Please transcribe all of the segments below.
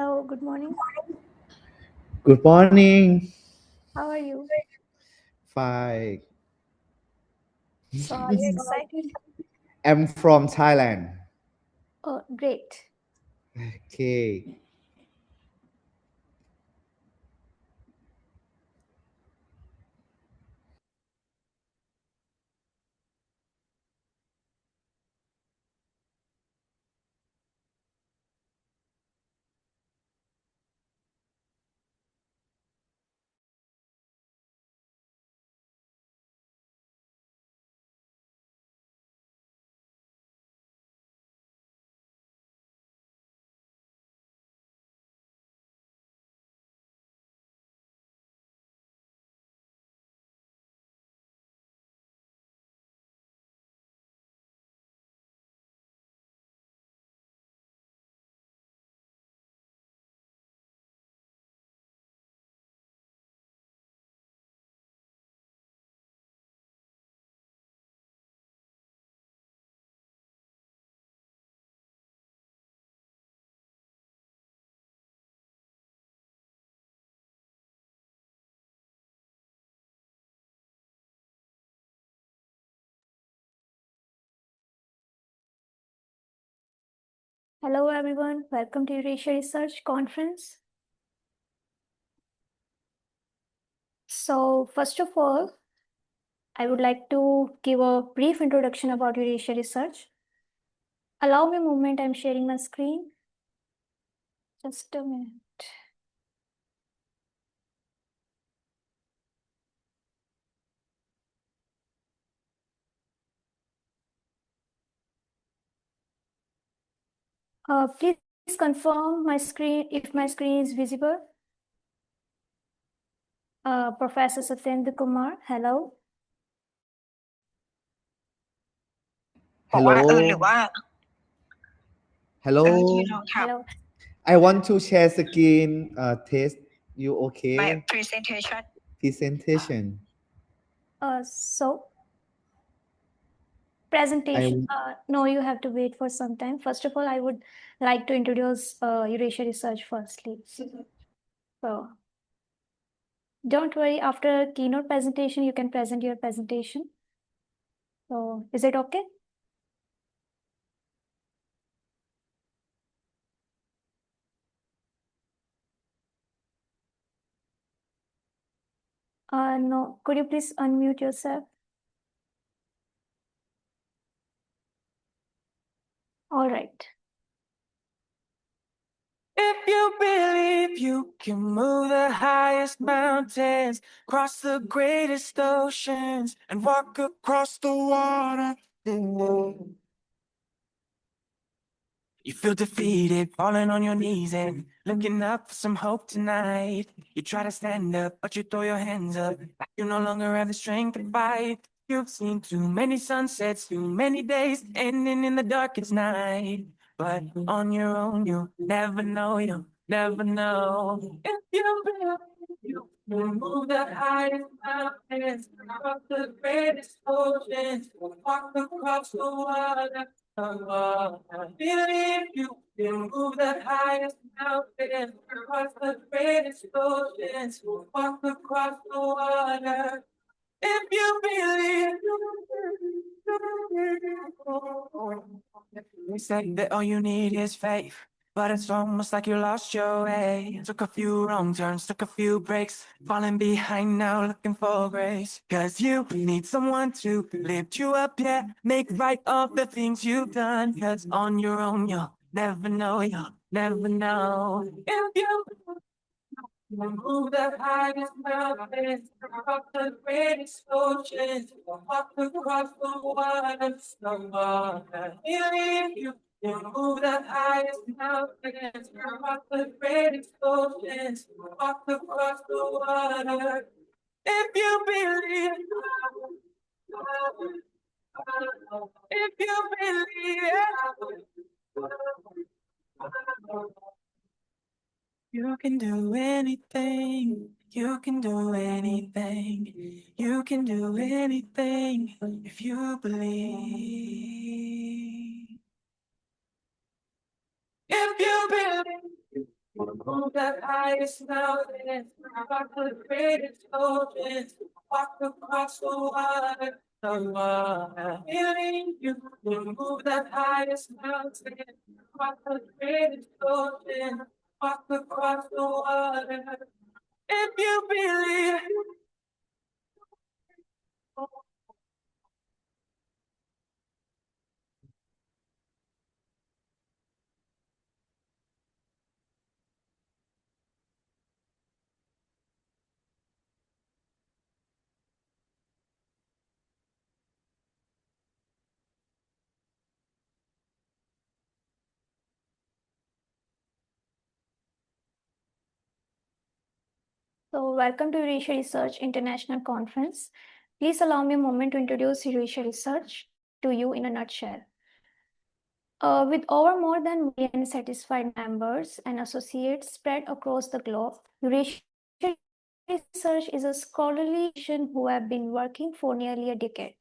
Hello, good morning. Good morning. How are you? Fine. So, are you excited? I'm from Thailand. Oh, great. Okay. Hello, everyone. Welcome to Eurasia Research Conference. So, first of all, I would like to give a brief introduction about Eurasia Research. Allow me a moment, I'm sharing my screen. Just a minute. Please confirm my screen if my screen is visible. Professor Satyendra Kumar, hello. Hello. Hello. Hello. I want to share screen test. You okay? Presentation. Presentation. So, I presentation. No, you have to wait for some time. First of all, I would like to introduce Eurasia Research firstly. So, don't worry, after keynote presentation, you can present your presentation. So, is it okay? No, could you please unmute yourself? All right. If you believe you can move the highest mountains, cross the greatest oceans, and walk across the water, you feel defeated, falling on your knees and looking up for some hope tonight. You try to stand up, but you throw your hands up like you no longer have the strength to fight. You've seen too many sunsets, too many days ending in the darkest night. But on your own, you'll never know, you'll never know. If you believe you can move the highest mountains, cross the greatest oceans, walk across the water. Believe you can move the highest mountains, cross the greatest oceans, walk across the water. If you believe, they say that all you need is faith, but it's almost like you lost your way. Took a few wrong turns, took a few breaks, falling behind now looking for grace. Cause you need someone to lift you up, yeah, make right all the things you've done. Cause on your own you'll never know, you'll never know. If you move the highest mountains, cross the greatest oceans, walk across the waters of water. Believe you can move the highest mountains, cross the greatest oceans, walk across the water. If you believe, if you believe, you can do anything. You can do anything. You can do anything if you believe. If you believe. Move that highest mountain, walk the greatest oceans, walk across the water, feeling you. Move that highest mountain, walk the greatest ocean, walk across the water. If you believe. So, welcome to Eurasia Research International Conference. Please allow me a moment to introduce Eurasia Research to you in a nutshell. With over more than 1 million satisfied members and associates spread across the globe, Eurasia Research is a scholarly institution who have been working for nearly a decade.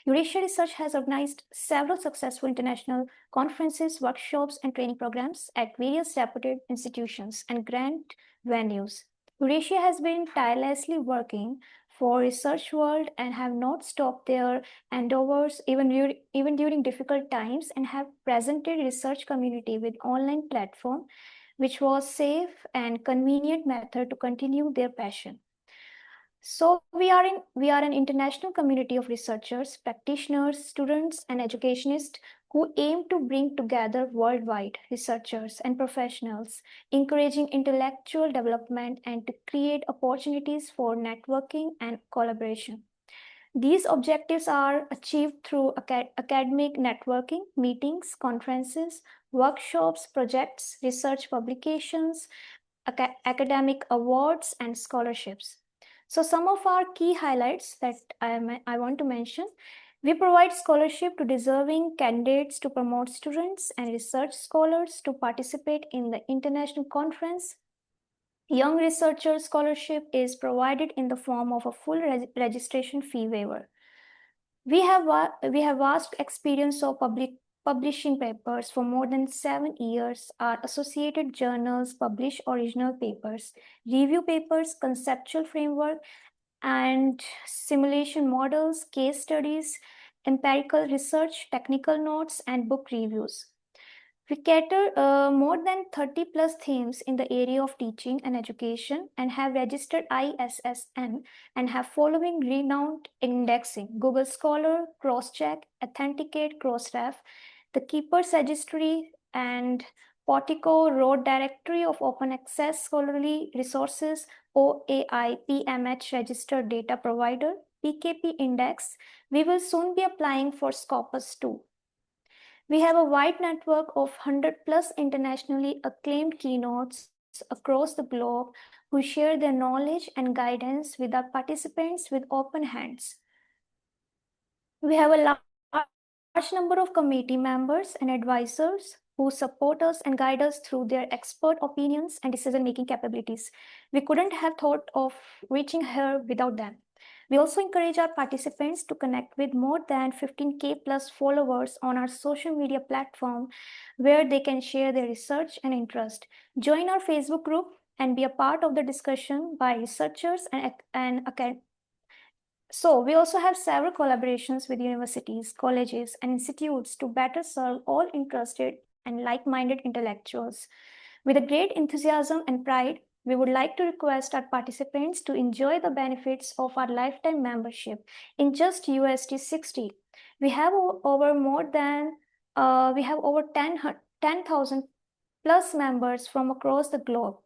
Eurasia Research has organized several successful international conferences, workshops, and training programs at various reputed institutions and grant venues. Eurasia has been tirelessly working for research world and have not stopped their endeavors even during difficult times, and have presented research community with online platform which was safe and convenient method to continue their passion. So we are an international community of researchers, practitioners, students, and educationists who aim to bring together worldwide researchers and professionals, encouraging intellectual development and to create opportunities for networking and collaboration. These objectives are achieved through academic networking, meetings, conferences, workshops, projects, research publications, academic awards, and scholarships. So some of our key highlights that I want to mention: we provide scholarship to deserving candidates to promote students and research scholars to participate in the international conference. Young Researcher Scholarship is provided in the form of a full registration fee waiver. We have vast experience of publishing papers for more than 7 years. Our associated journals publish original papers, review papers, conceptual framework, and simulation models, case studies, empirical research, technical notes, and book reviews. We cater more than 30 plus themes in the area of teaching and education and have registered ISSN and have following renowned indexing: Google Scholar, Crosscheck, Authenticate, Crossref, the Keepers Registry, and Portico Road Directory of Open Access Scholarly Resources, OAI PMH Registered Data Provider, PKP Index. We will soon be applying for Scopus too. We have a wide network of 100 plus internationally acclaimed keynotes across the globe who share their knowledge and guidance with our participants with open hands. We have a large number of committee members and advisors who support us and guide us through their expert opinions and decision-making capabilities. We couldn't have thought of reaching here without them. We also encourage our participants to connect with more than 15K plus followers on our social media platform where they can share their research and interest. Join our Facebook group and be a part of the discussion by researchers and So we also have several collaborations with universities, colleges, and institutes to better serve all interested and like-minded intellectuals. With a great enthusiasm and pride, we would like to request our participants to enjoy the benefits of our lifetime membership in just USD 60. We have over 10,000 plus members from across the globe.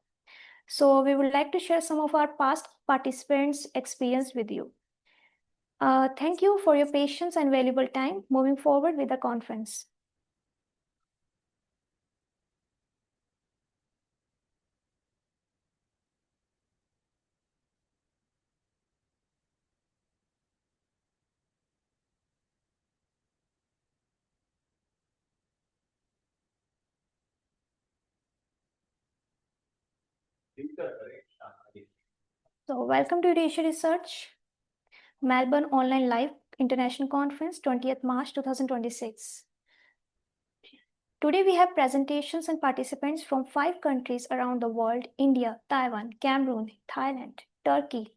So we would like to share some of our past participants' experience with you. Thank you for your patience and valuable time moving forward with the conference. So welcome to Eurasia Research, Melbourne Online Live International Conference, 20th March 2026. Today we have presentations and participants from 5 countries around the world: India, Taiwan, Cameroon, Thailand, Turkey.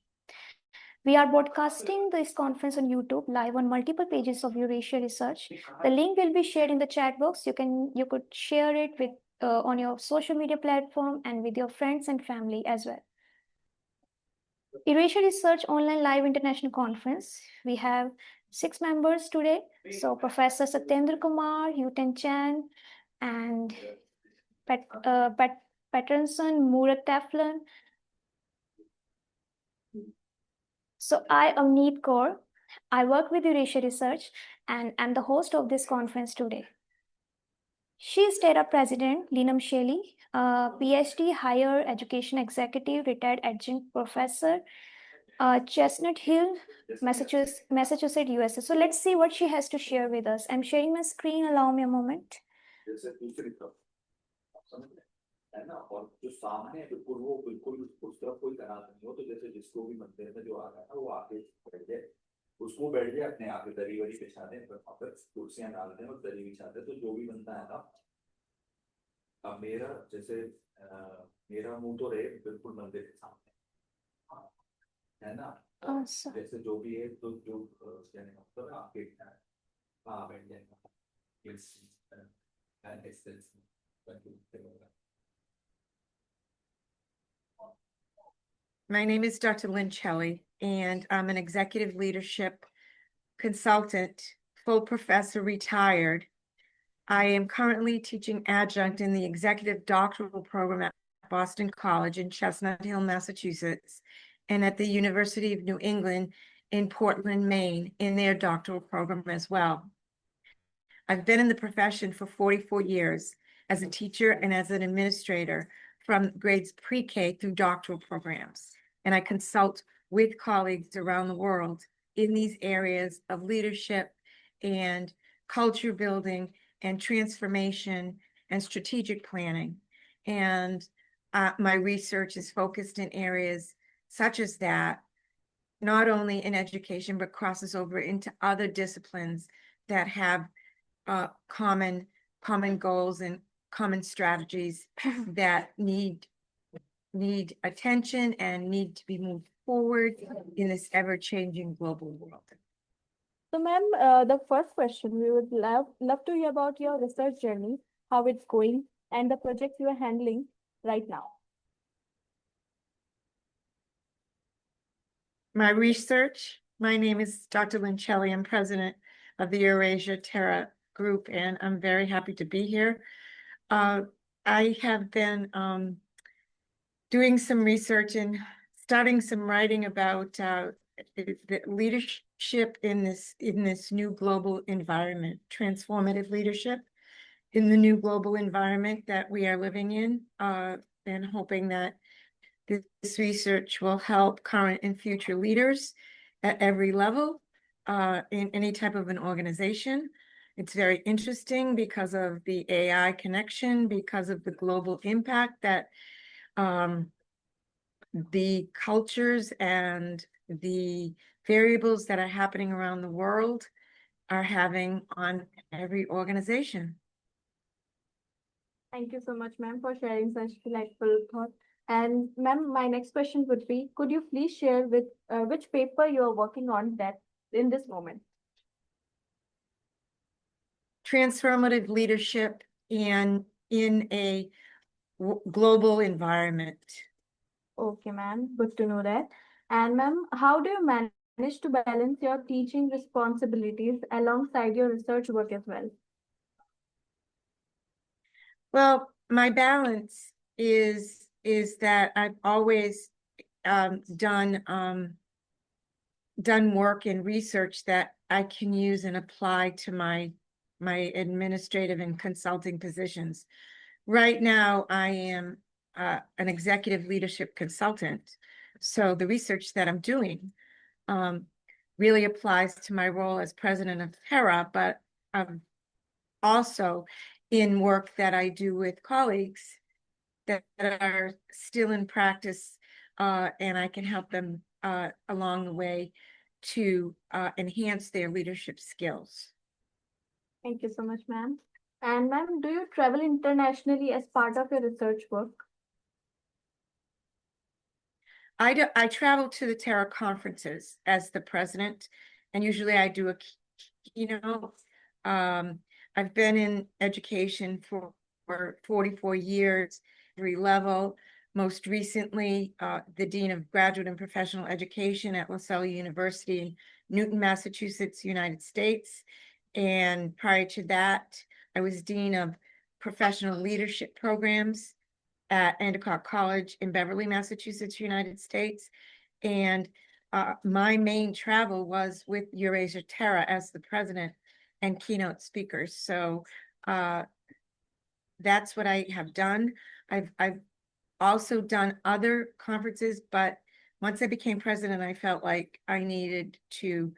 We are broadcasting this conference on YouTube live on multiple pages of Eurasia Research. The link will be shared in the chat box. You could share it with on your social media platform and with your friends and family as well. Eurasia Research Online Live International Conference. We have 6 members today. So Professor Satyendra Kumar, Yuten Chan, and Patterson, Murat Teflon. So I am Neet Kaur. I work with Eurasia Research and am the host of this conference today. She is TERA President Leenam Shelley, PhD Higher Education Executive, retired adjunct professor, Chestnut Hill, Massachusetts, USA. So let's see what she has to share with us. I'm sharing my screen. Allow me a moment. है ना, और जो सामने है बिल्कुल वो बिल्कुल उस तरफ कोई तनाव नहीं हो, तो जैसे जिसको भी मंदिर में जो आ रहा है वो आके बैठ जाए, उसको बैठ जाए, अपने आगे दरी वरी बिछा दें, वहाँ पर कुर्सियां डाल दें और दरी बिछा दें, तो जो भी बनता है ना, अब मेरा जैसे मेरा मुंह तो रहे बिल्कुल मंदिर के सामने, है ना, जैसे जो भी है तो जो मतलब आपके हाँ बैठ जाएगा, My name is Dr. Lynn Shelley, and I'm an executive leadership consultant, full professor, retired. I am currently teaching adjunct in the executive doctoral program at Boston College in Chestnut Hill, Massachusetts, and at the University of New England in Portland, Maine, in their doctoral program as well. I've been in the profession for 44 years as a teacher and as an administrator from grades pre-K through doctoral programs. And I consult with colleagues around the world in these areas of leadership and culture building and transformation and strategic planning. And my research is focused in areas such as that, not only in education, but crosses over into other disciplines that have common goals and common strategies that need attention and need to be moved forward in this ever-changing global world. So, ma'am, the first question, we would love to hear about your research journey, how it's going, and the projects you are handling right now. My research, my name is Dr. Lynn Shelley. I'm president of the Eurasia TERA group, and I'm very happy to be here. I have been doing some research and starting some writing about the leadership in this new global environment, transformative leadership in the new global environment that we are living in, and hoping that this research will help current and future leaders at every level in any type of an organization. It's very interesting because of the AI connection, because of the global impact that the cultures and the variables that are happening around the world are having on every organization. Thank you so much, ma'am, for sharing such delightful thoughts. And ma'am, my next question would be, could you please share with which paper you are working on that in this moment? Transformative leadership in a global environment. Okay, ma'am, good to know that. And ma'am, how do you manage to balance your teaching responsibilities alongside your research work as well? Well, my balance is that I've always done work and research that I can use and apply to my administrative and consulting positions. Right now, I am an executive leadership consultant. So the research that I'm doing really applies to my role as president of TERA, but also in work that I do with colleagues that are still in practice, and I can help them along the way to enhance their leadership skills. Thank you so much, ma'am. And ma'am, do you travel internationally as part of your research work? I travel to the Terra conferences as the president, and usually I do a keynote. I've been in education for 44 years, every level. Most recently, the Dean of Graduate and Professional Education at LaSalle University in Newton, Massachusetts, United States. And prior to that, I was Dean of Professional Leadership Programs at Endicott College in Beverly, Massachusetts, United States. And my main travel was with Eurasia Terra as the president and keynote speakers. So that's what I have done. I've also done other conferences, but once I became president, I felt like I needed to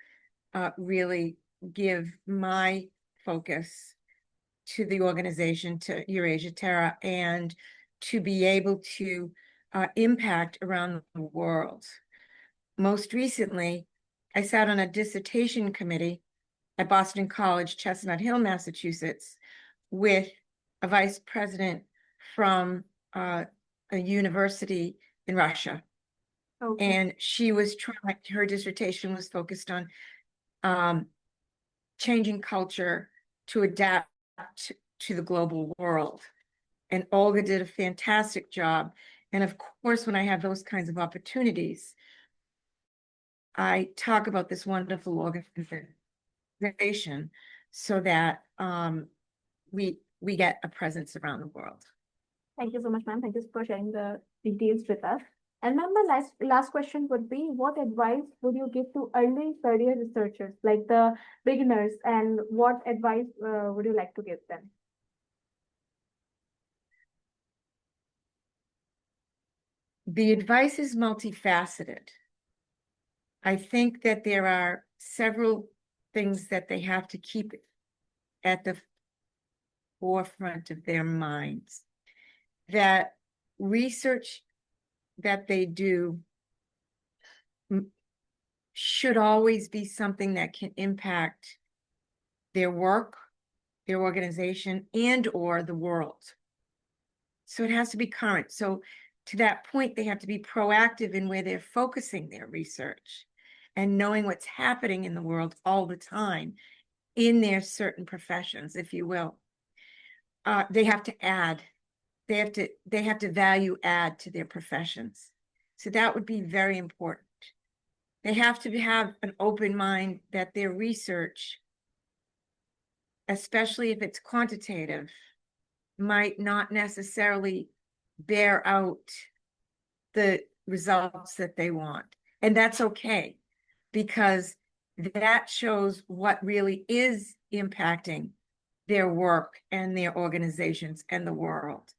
really give my focus to the organization, to Eurasia Terra, and to be able to impact around the world. Most recently, I sat on a dissertation committee at Boston College, Chestnut Hill, Massachusetts, with a vice president from a university in Russia. Okay. And she was trying, her dissertation was focused on changing culture to adapt to the global world. And Olga did a fantastic job. And of course, when I have those kinds of opportunities, I talk about this wonderful organization so that we get a presence around the world. Thank you so much, ma'am. Thank you for sharing the details with us. And ma'am, my last question would be, what advice would you give to early career researchers, like the beginners, and what advice would you like to give them? The advice is multifaceted. I think that there are several things that they have to keep at the forefront of their minds. That research that they do should always be something that can impact their work, their organization, and or the world. So it has to be current. So to that point, they have to be proactive in where they're focusing their research and knowing what's happening in the world all the time in their certain professions, if you will. They have to add, they have to value add to their professions. So that would be very important. They have to have an open mind that their research, especially if it's quantitative, might not necessarily bear out the results that they want. And that's okay, because that shows what really is impacting their work and their organizations and the world.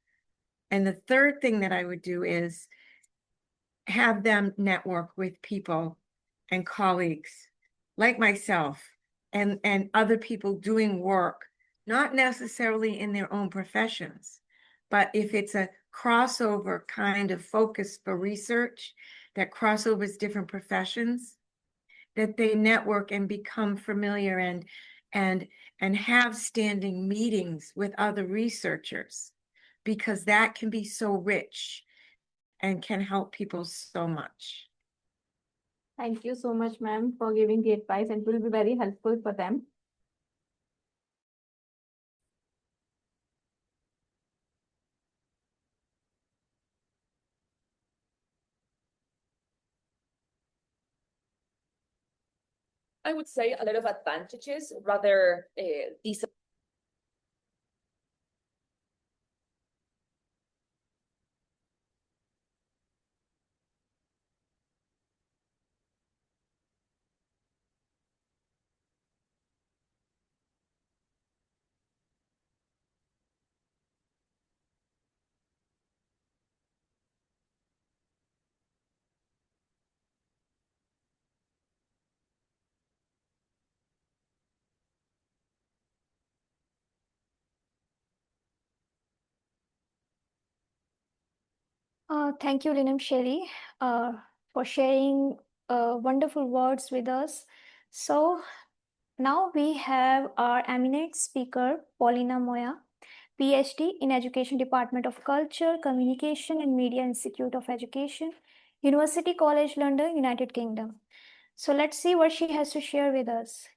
And the third thing that I would do is have them network with people and colleagues like myself and other people doing work, not necessarily in their own professions, but if it's a crossover kind of focus for research that crossovers different professions, that they network and become familiar and have standing meetings with other researchers, because that can be so rich and can help people so much. Thank you so much, ma'am, for giving the advice, and it will be very helpful for them. I would say a lot of advantages, rather Thank you, Linam Sherry, for sharing wonderful words with us. So Now we have our eminent speaker, Paulina Moya, PhD in Education Department of Culture, Communication and Media Institute of Education, University College London, United Kingdom. So let's see what she has to share with us.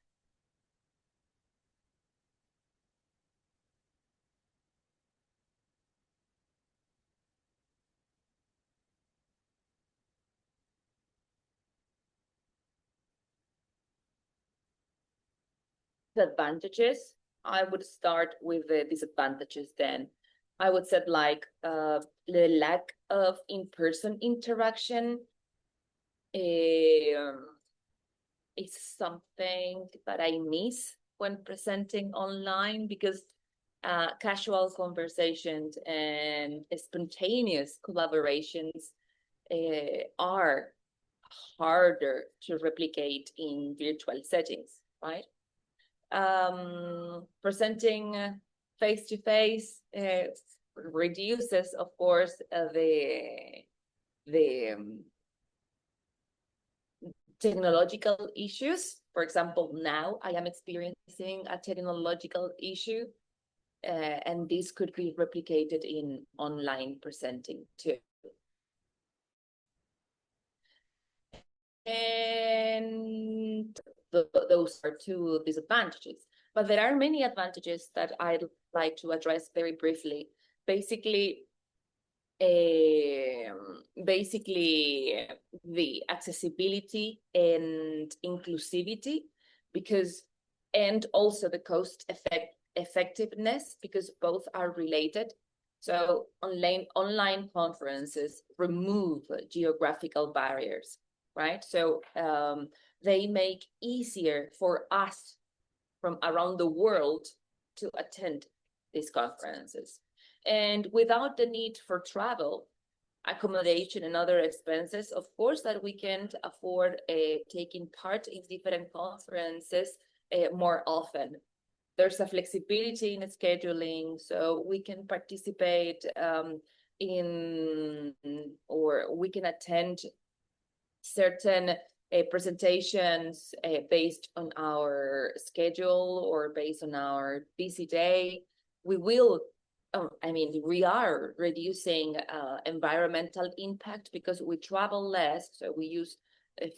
The advantages, I would start with the disadvantages then. I would say like the lack of in-person interaction is something that I miss when presenting online, because casual conversations and spontaneous collaborations are harder to replicate in virtual settings, right? Presenting face-to-face reduces, of course, the technological issues. For example, now I am experiencing a technological issue, and this could be replicated in online presenting too. And those are two disadvantages. But there are many advantages that I'd like to address very briefly. Basically, the accessibility and inclusivity, and also the cost effectiveness, because both are related. So online conferences remove geographical barriers, right? So they make easier for us from around the world to attend these conferences. And without the need for travel, accommodation, and other expenses, of course, that we can afford taking part in different conferences more often. There's a flexibility in scheduling, so we can participate or we can attend certain presentations based on our schedule or based on our busy day. We are reducing environmental impact because we travel less, so we use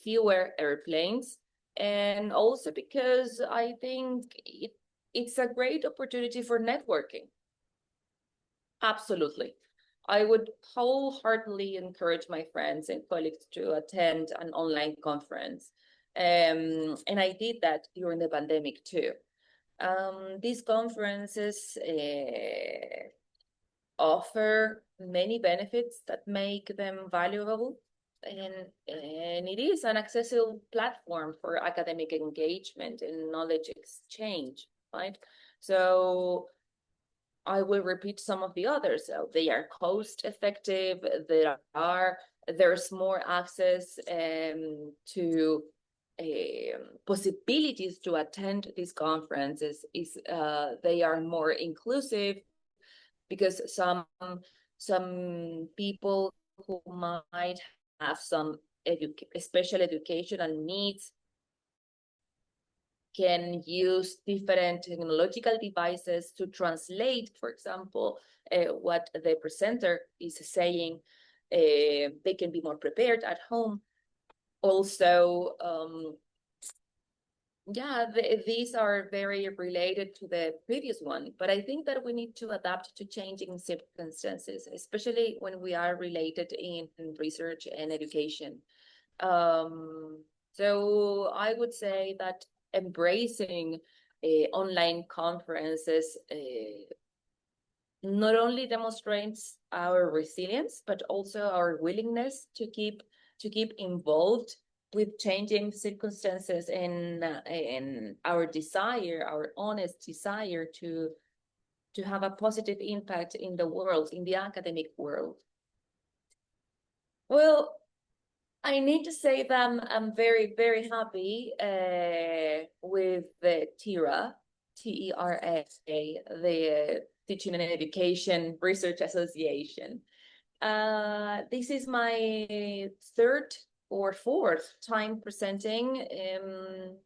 fewer airplanes, and also because I think it's a great opportunity for networking. Absolutely. I would wholeheartedly encourage my friends and colleagues to attend an online conference. And I did that during the pandemic too. These conferences offer many benefits that make them valuable, and it is an accessible platform for academic engagement and knowledge exchange, right? So I will repeat some of the others. So they are cost effective. There's more access to possibilities to attend these conferences. They are more inclusive, because some people who might have some special educational needs can use different technological devices to translate, for example, what the presenter is saying. They can be more prepared at home. Also, these are very related to the previous one, but I think that we need to adapt to changing circumstances, especially when we are related in research and education. So I would say that embracing online conferences not only demonstrates our resilience, but also our willingness to keep involved with changing circumstances, and our honest desire to have a positive impact in the world, in the academic world. Well, I need to say that I'm very, very happy with the TERA, TERA, the Teaching and Education Research Association. This is my third or fourth time presenting in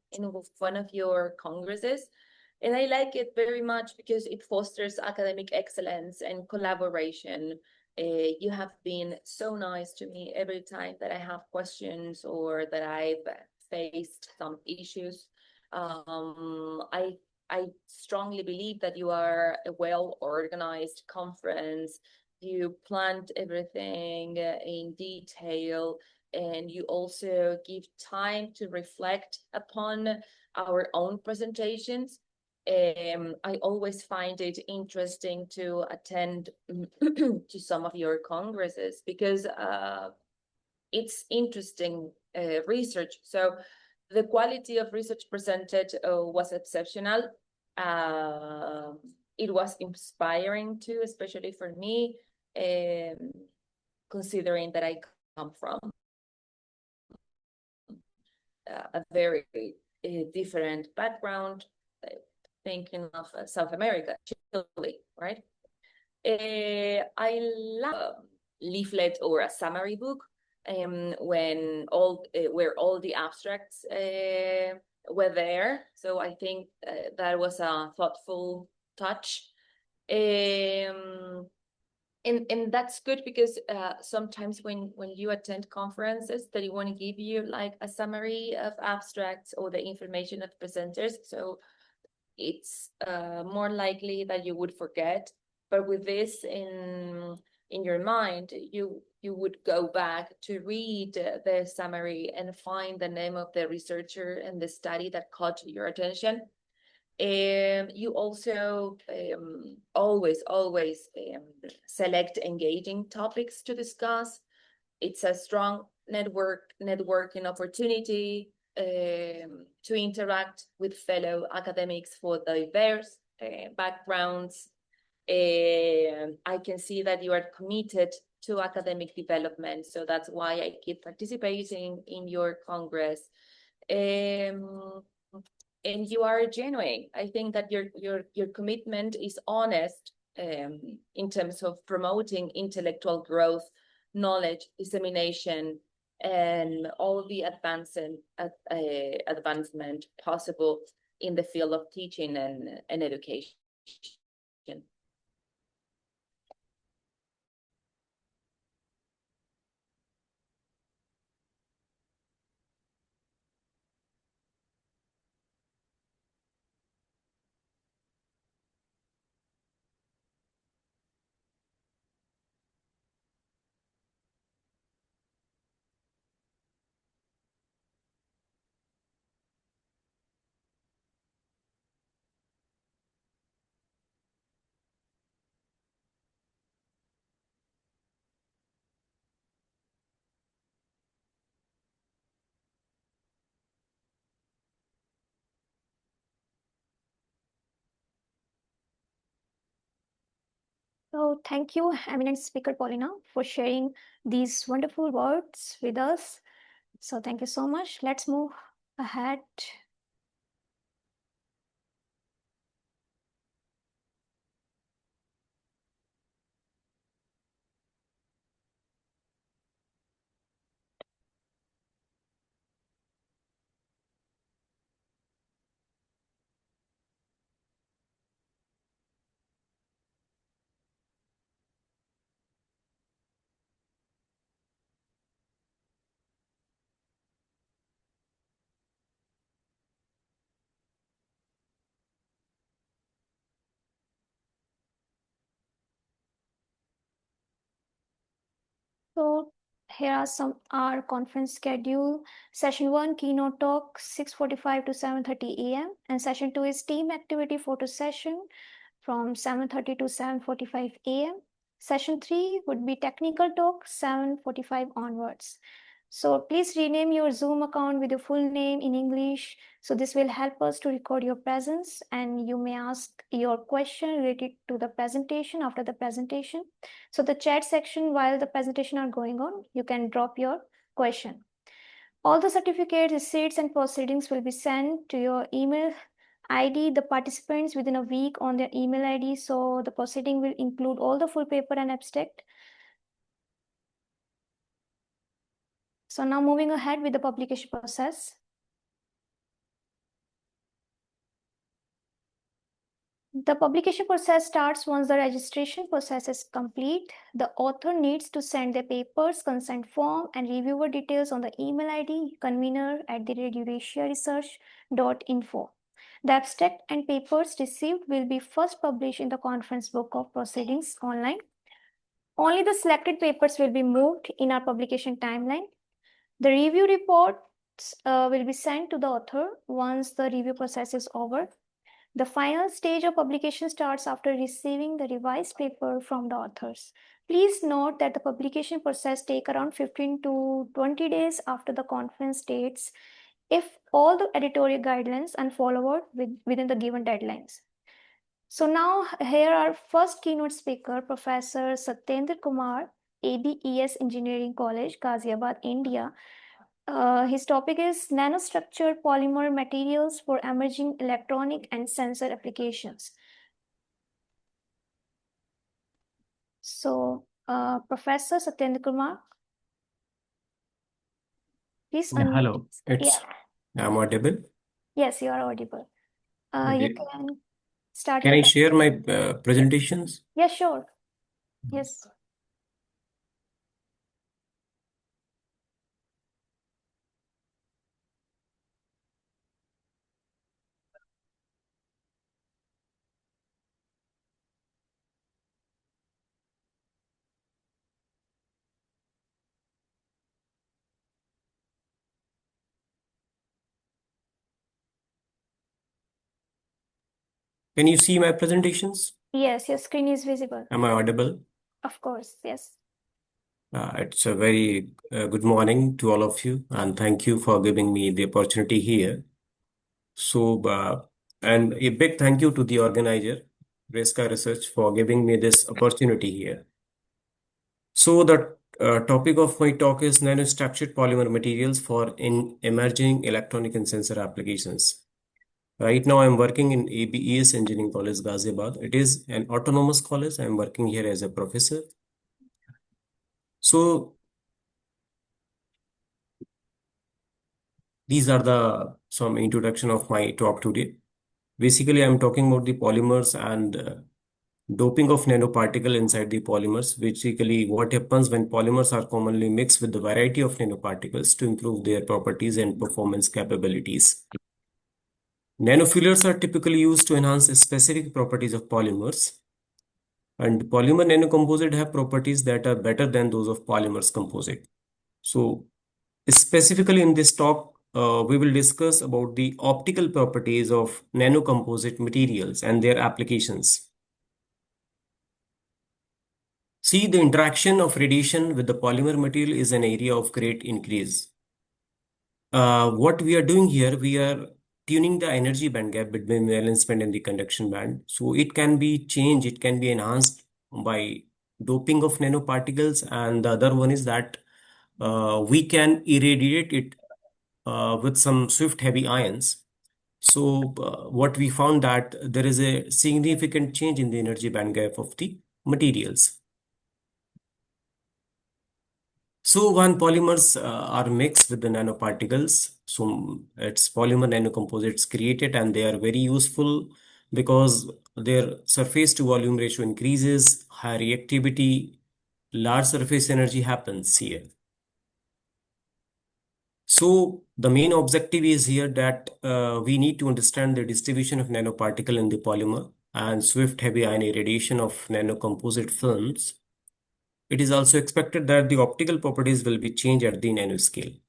one of your congresses. And I like it very much because it fosters academic excellence and collaboration. You have been so nice to me every time that I have questions or that I've faced some issues. I strongly believe that you are a well-organized conference. You planned everything in detail, and you also give time to reflect upon our own presentations. I always find it interesting to attend to some of your congresses because it's interesting research. So the quality of research presented was exceptional. It was inspiring too, especially for me, considering that I come from a very different background, thinking of South America, Chile, right? I love a leaflet or a summary book when where all the abstracts were there. So I think that was a thoughtful touch. And that's good because sometimes when you attend conferences, they want to give you like a summary of abstracts or the information of presenters. So it's more likely that you would forget. But with this in your mind, you would go back to read the summary and find the name of the researcher and the study that caught your attention. You also always select engaging topics to discuss. It's a strong networking opportunity to interact with fellow academics for diverse backgrounds. I can see that you are committed to academic development, so that's why I keep participating in your congress. And you are genuine. I think that your commitment is honest in terms of promoting intellectual growth, knowledge dissemination, and all the advancement possible in the field of teaching and education. So thank you, eminent speaker Paulina, for sharing these wonderful words with us. So thank you so much. Let's move ahead. So here are some our conference schedule. Session 1, keynote talk, 6:45 to 7:30 a.m. And session 2 is team activity photo session from 7:30 to 7:45 a.m. Session 3 would be technical talk, 7:45 onwards. So please rename your Zoom account with your full name in English. So this will help us to record your presence, and you may ask your question related to the presentation after the presentation. So the chat section while the presentation are going on, you can drop your question. All the certificates, receipts, and proceedings will be sent to your email ID, the participants within a week on their email ID. So the proceeding will include all the full paper and abstract. So now moving ahead with the publication process. The publication process starts once the registration process is complete. The author needs to send their papers, consent form, and reviewer details on the email ID convener@eurasiaresearch.info. The abstract and papers received will be first published in the conference book of proceedings online. Only the selected papers will be moved in our publication timeline. The review reports will be sent to the author once the review process is over. The final stage of publication starts after receiving the revised paper from the authors. Please note that the publication process takes around 15 to 20 days after the conference dates if all the editorial guidelines are followed within the given deadlines. So now here our first keynote speaker, Professor Satyendra Kumar, ABES Engineering College, Ghaziabad, India. His topic is nanostructured polymer materials for emerging electronic and sensor applications. So, Professor Satyendra Kumar, please Yeah, unmute. hello. I'm audible. Yes, you are audible. Okay. You can start Can your I share my presentations? Yeah, sure. Yes. Can you see my presentations? Yes, your screen is visible. Am I audible? Of course, yes. It's a very good morning to all of you, and thank you for giving me the opportunity here. So, and a big thank you to the organizer, Eurasia Research, for giving me this opportunity here. So, the topic of my talk is nanostructured polymer materials for emerging electronic and sensor applications. Right now, I'm working in ABES Engineering College, Ghaziabad. It is an autonomous college. I'm working here as a professor. So, these are some introduction of my talk today. Basically, I'm talking about the polymers and doping of nanoparticle inside the polymers. Basically, what happens when polymers are commonly mixed with the variety of nanoparticles to improve their properties and performance capabilities. Nanofillers are typically used to enhance specific properties of polymers. And polymer nanocomposite have properties that are better than those of polymers composite. So specifically in this talk, we will discuss about the optical properties of nanocomposite materials and their applications. See, the interaction of radiation with the polymer material is an area of great increase. What we are doing here, we are tuning the energy band gap between valence band and the conduction band. So it can be changed, it can be enhanced by doping of nanoparticles, and the other one is that we can irradiate it with some swift heavy ions. So what we found that there is a significant change in the energy band gap of the materials. So when polymers are mixed with the nanoparticles, so it's polymer nanocomposites created, and they are very useful because their surface to volume ratio increases, high reactivity, large surface energy happens here. So the main objective is here that we need to understand the distribution of nanoparticle in the polymer and swift heavy ion irradiation of nanocomposite films. It is also expected that the optical properties will be changed at the nanoscale.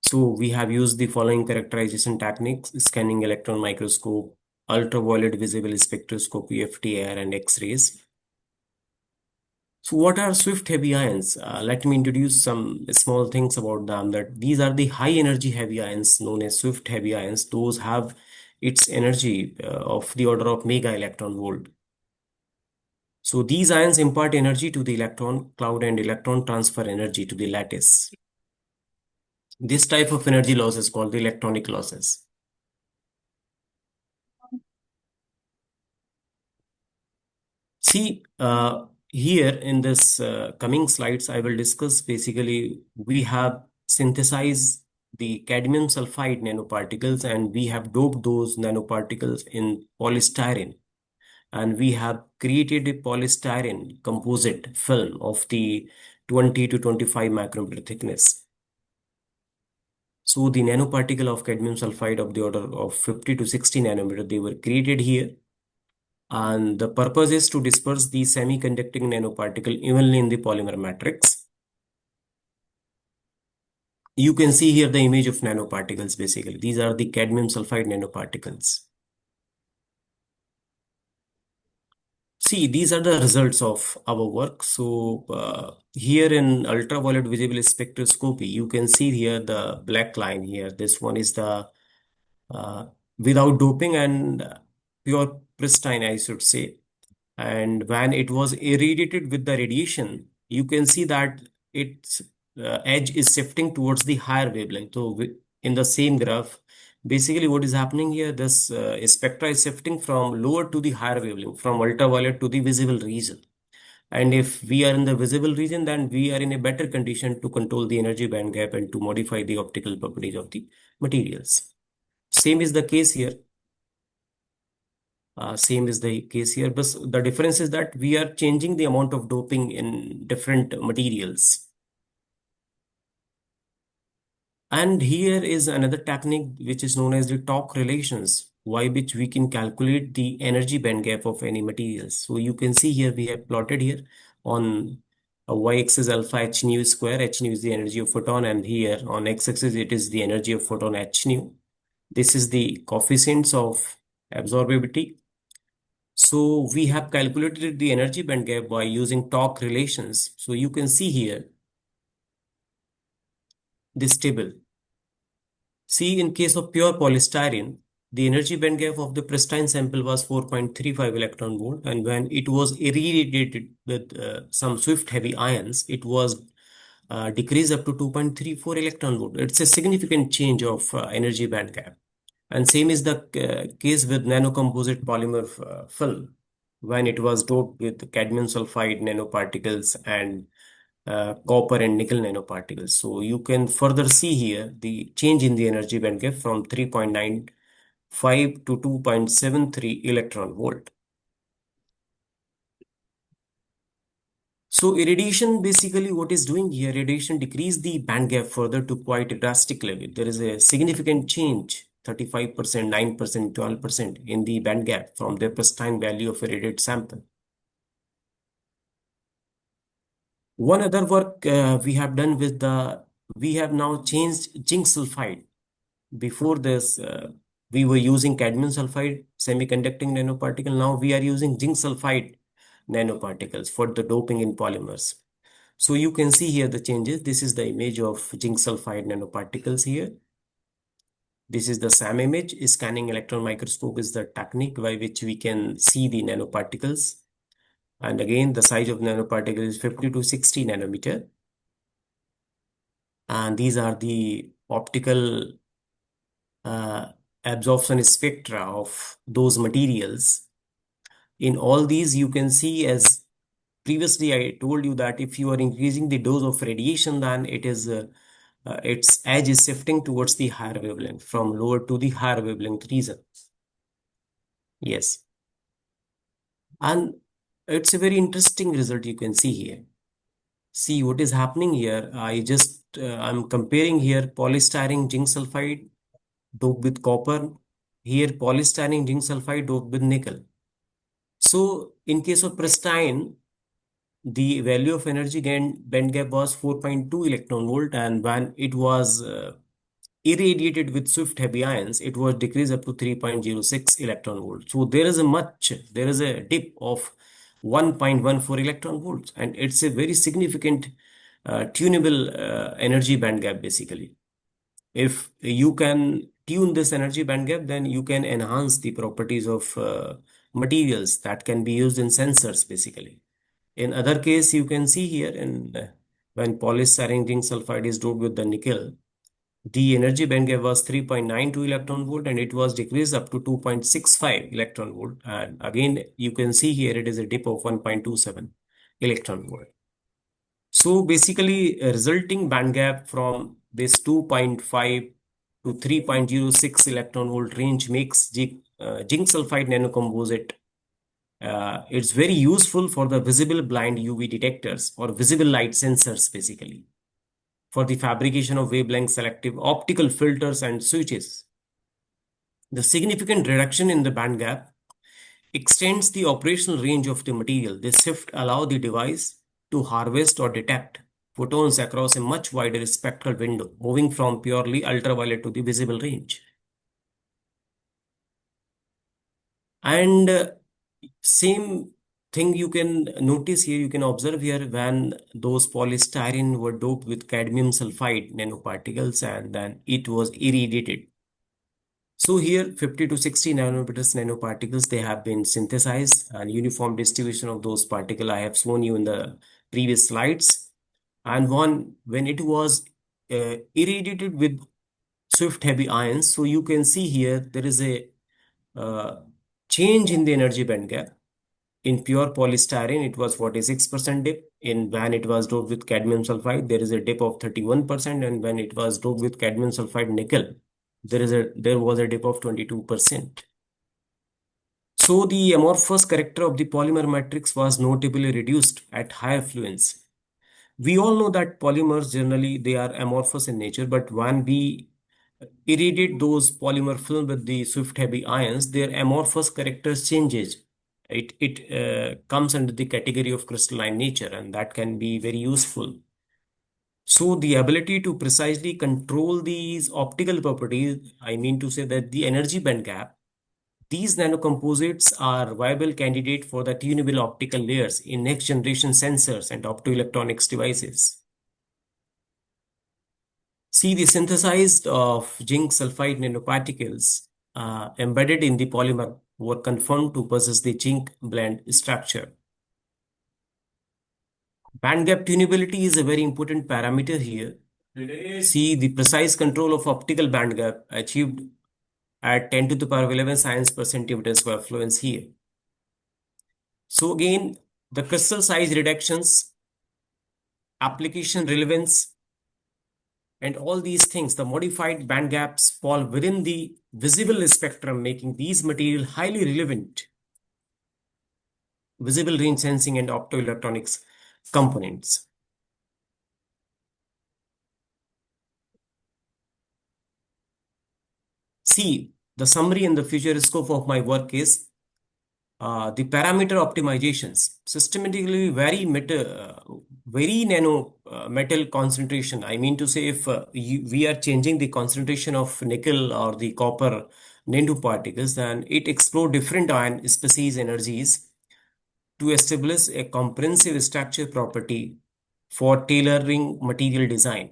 So we have used the following characterization techniques: scanning electron microscope, ultraviolet visible spectroscopy, FTIR, and X-rays. So what are swift heavy ions? Let me introduce some small things about them. That these are the high energy heavy ions known as swift heavy ions. Those have its energy of the order of mega electron volt. So these ions impart energy to the electron cloud and electron transfer energy to the lattice. This type of energy loss is called the electronic losses. See, here in this coming slides, I will discuss basically we have synthesized the cadmium sulfide nanoparticles and we have doped those nanoparticles in polystyrene. And we have created a polystyrene composite film of the 20 to 25 micrometer thickness. So the nanoparticle of cadmium sulfide of the order of 50 to 60 nanometer, they were created here. And the purpose is to disperse the semiconducting nanoparticle evenly in the polymer matrix. You can see here the image of nanoparticles basically. These are the cadmium sulfide nanoparticles. See, these are the results of our work. So here in ultraviolet visible spectroscopy, you can see here the black line here. This one is the without doping and pure pristine, I should say. And when it was irradiated with the radiation, you can see that its edge is shifting towards the higher wavelength. So in the same graph, basically what is happening here, this spectra is shifting from lower to the higher wavelength, from ultraviolet to the visible region. And if we are in the visible region, then we are in a better condition to control the energy band gap and to modify the optical properties of the materials. Same is the case here. Same is the case here, but the difference is that we are changing the amount of doping in different materials. And here is another technique which is known as the torque relations, by which we can calculate the energy band gap of any materials. So you can see here we have plotted here on a y-axis alpha h nu square. H nu is the energy of photon, and here on x-axis it is the energy of photon h nu. This is the coefficients of absorbability. So we have calculated the energy band gap by using torque relations. So you can see here this table. See, in case of pure polystyrene, the energy band gap of the pristine sample was 4.35 electron volt, and when it was irradiated with some swift heavy ions, it was decreased up to 2.34 electron volt. It's a significant change of energy band gap. And same is the case with nanocomposite polymer film, when it was doped with cadmium sulfide nanoparticles and copper and nickel nanoparticles. So you can further see here the change in the energy band gap from 3.95 to 2.73 electron volt. So irradiation, basically what is doing here, radiation decrease the band gap further to quite a drastic level. There is a significant change, 35%, 9%, 12% in the band gap from the pristine value of a radiated sample. One other work we have done with we have now changed zinc sulfide. Before this, we were using cadmium sulfide semiconducting nanoparticle. Now we are using zinc sulfide nanoparticles for the doping in polymers. So you can see here the changes. This is the image of zinc sulfide nanoparticles here. This is the SAM image. Scanning electron microscope is the technique by which we can see the nanoparticles. And again, the size of nanoparticle is 50 to 60 nanometer. And these are the optical absorption spectra of those materials. In all these, you can see, as previously I told you, that if you are increasing the dose of radiation, then it is its edge is shifting towards the higher wavelength, from lower to the higher wavelength region. Yes. And it's a very interesting result you can see here. See what is happening here. I'm comparing here polystyrene zinc sulfide doped with copper. Here polystyrene zinc sulfide doped with nickel. So in case of pristine, the value of energy band gap was 4.2 electron volt, and when it was irradiated with swift heavy ions, it was decreased up to 3.06 electron volt. So there is a dip of 1.14 electron volts, and it's a very significant tunable energy band gap basically. If you can tune this energy band gap, then you can enhance the properties of materials that can be used in sensors basically. In other case, you can see here when polystyrene zinc sulfide is doped with the nickel, the energy band gap was 3.92 electron volt, and it was decreased up to 2.65 electron volt. And again, you can see here it is a dip of 1.27. electron volt. So basically, a resulting band gap from this 2.5 to 3.06 electron volt range makes zinc sulfide nanocomposite. It's very useful for the visible blind UV detectors or visible light sensors, basically, for the fabrication of wavelength selective optical filters and switches. The significant reduction in the band gap extends the operational range of the material. This shift allows the device to harvest or detect photons across a much wider spectral window, moving from purely ultraviolet to the visible range. And same thing you can notice here, you can observe here when those polystyrene were doped with cadmium sulfide nanoparticles and then it was irradiated. So here 50 to 60 nanometers nanoparticles, they have been synthesized, and uniform distribution of those particles I have shown you in the previous slides. And when it was irradiated with swift heavy ions, so you can see here there is a change in the energy band gap. In pure polystyrene, it was 46% dip. In when it was doped with cadmium sulfide, there is a dip of 31%, and when it was doped with cadmium sulfide nickel, there was a dip of 22%. So the amorphous character of the polymer matrix was notably reduced at higher fluency. We all know that polymers generally they are amorphous in nature, but when we irradiate those polymer film with the swift heavy ions, their amorphous characters changes. It comes under the category of crystalline nature, and that can be very useful. So the ability to precisely control these optical properties, I mean to say that the energy band gap, these nanocomposites are viable candidate for the tunable optical layers in next generation sensors and optoelectronics devices. See, the synthesized of zinc sulfide nanoparticles embedded in the polymer were confirmed to possess the zinc blend structure. Band gap tunability is a very important parameter here. See, the precise control of optical band gap achieved at 10 to the power of 11 science per centimeter square fluence here. So again, the crystal size reductions, application relevance, and all these things, the modified band gaps fall within the visible spectrum, making these material highly relevant visible range sensing and optoelectronics components. See, the summary and the future scope of my work is the parameter optimizations, systematically very nano metal concentration. I mean to say, if we are changing the concentration of nickel or the copper nanoparticles, then it explore different ion species energies to establish a comprehensive structure property for tailoring material design.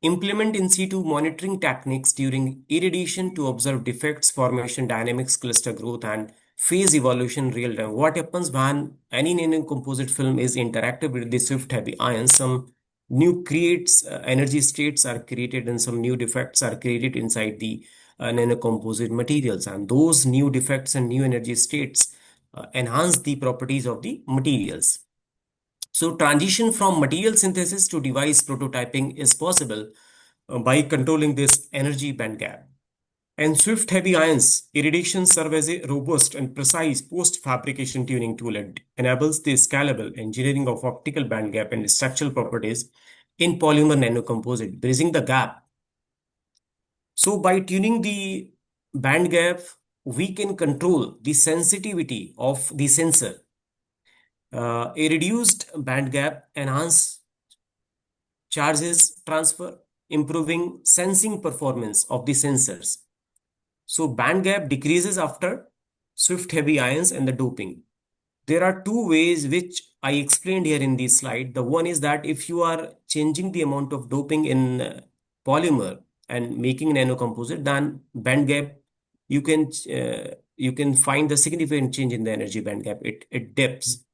Implement in situ monitoring techniques during irradiation to observe defects, formation, dynamics, cluster growth, and phase evolution real time. What happens when any nanocomposite film is interactive with the swift heavy ions? Some new energy states are created and some new defects are created inside the nanocomposite materials, and those new defects and new energy states enhance the properties of the materials. So transition from material synthesis to device prototyping is possible by controlling this energy band gap. And swift heavy ions irradiation serve as a robust and precise post-fabrication tuning tool and enables the scalable engineering of optical band gap and structural properties in polymer nanocomposite, bridging the gap. So by tuning the band gap, we can control the sensitivity of the sensor. A reduced band gap enhance charges transfer, improving sensing performance of the sensors. So band gap decreases after swift heavy ions and the doping. There are two ways which I explained here in this slide. The one is that if you are changing the amount of doping in polymer and making nanocomposite, then band gap you can find the significant change in the energy band gap. It dips.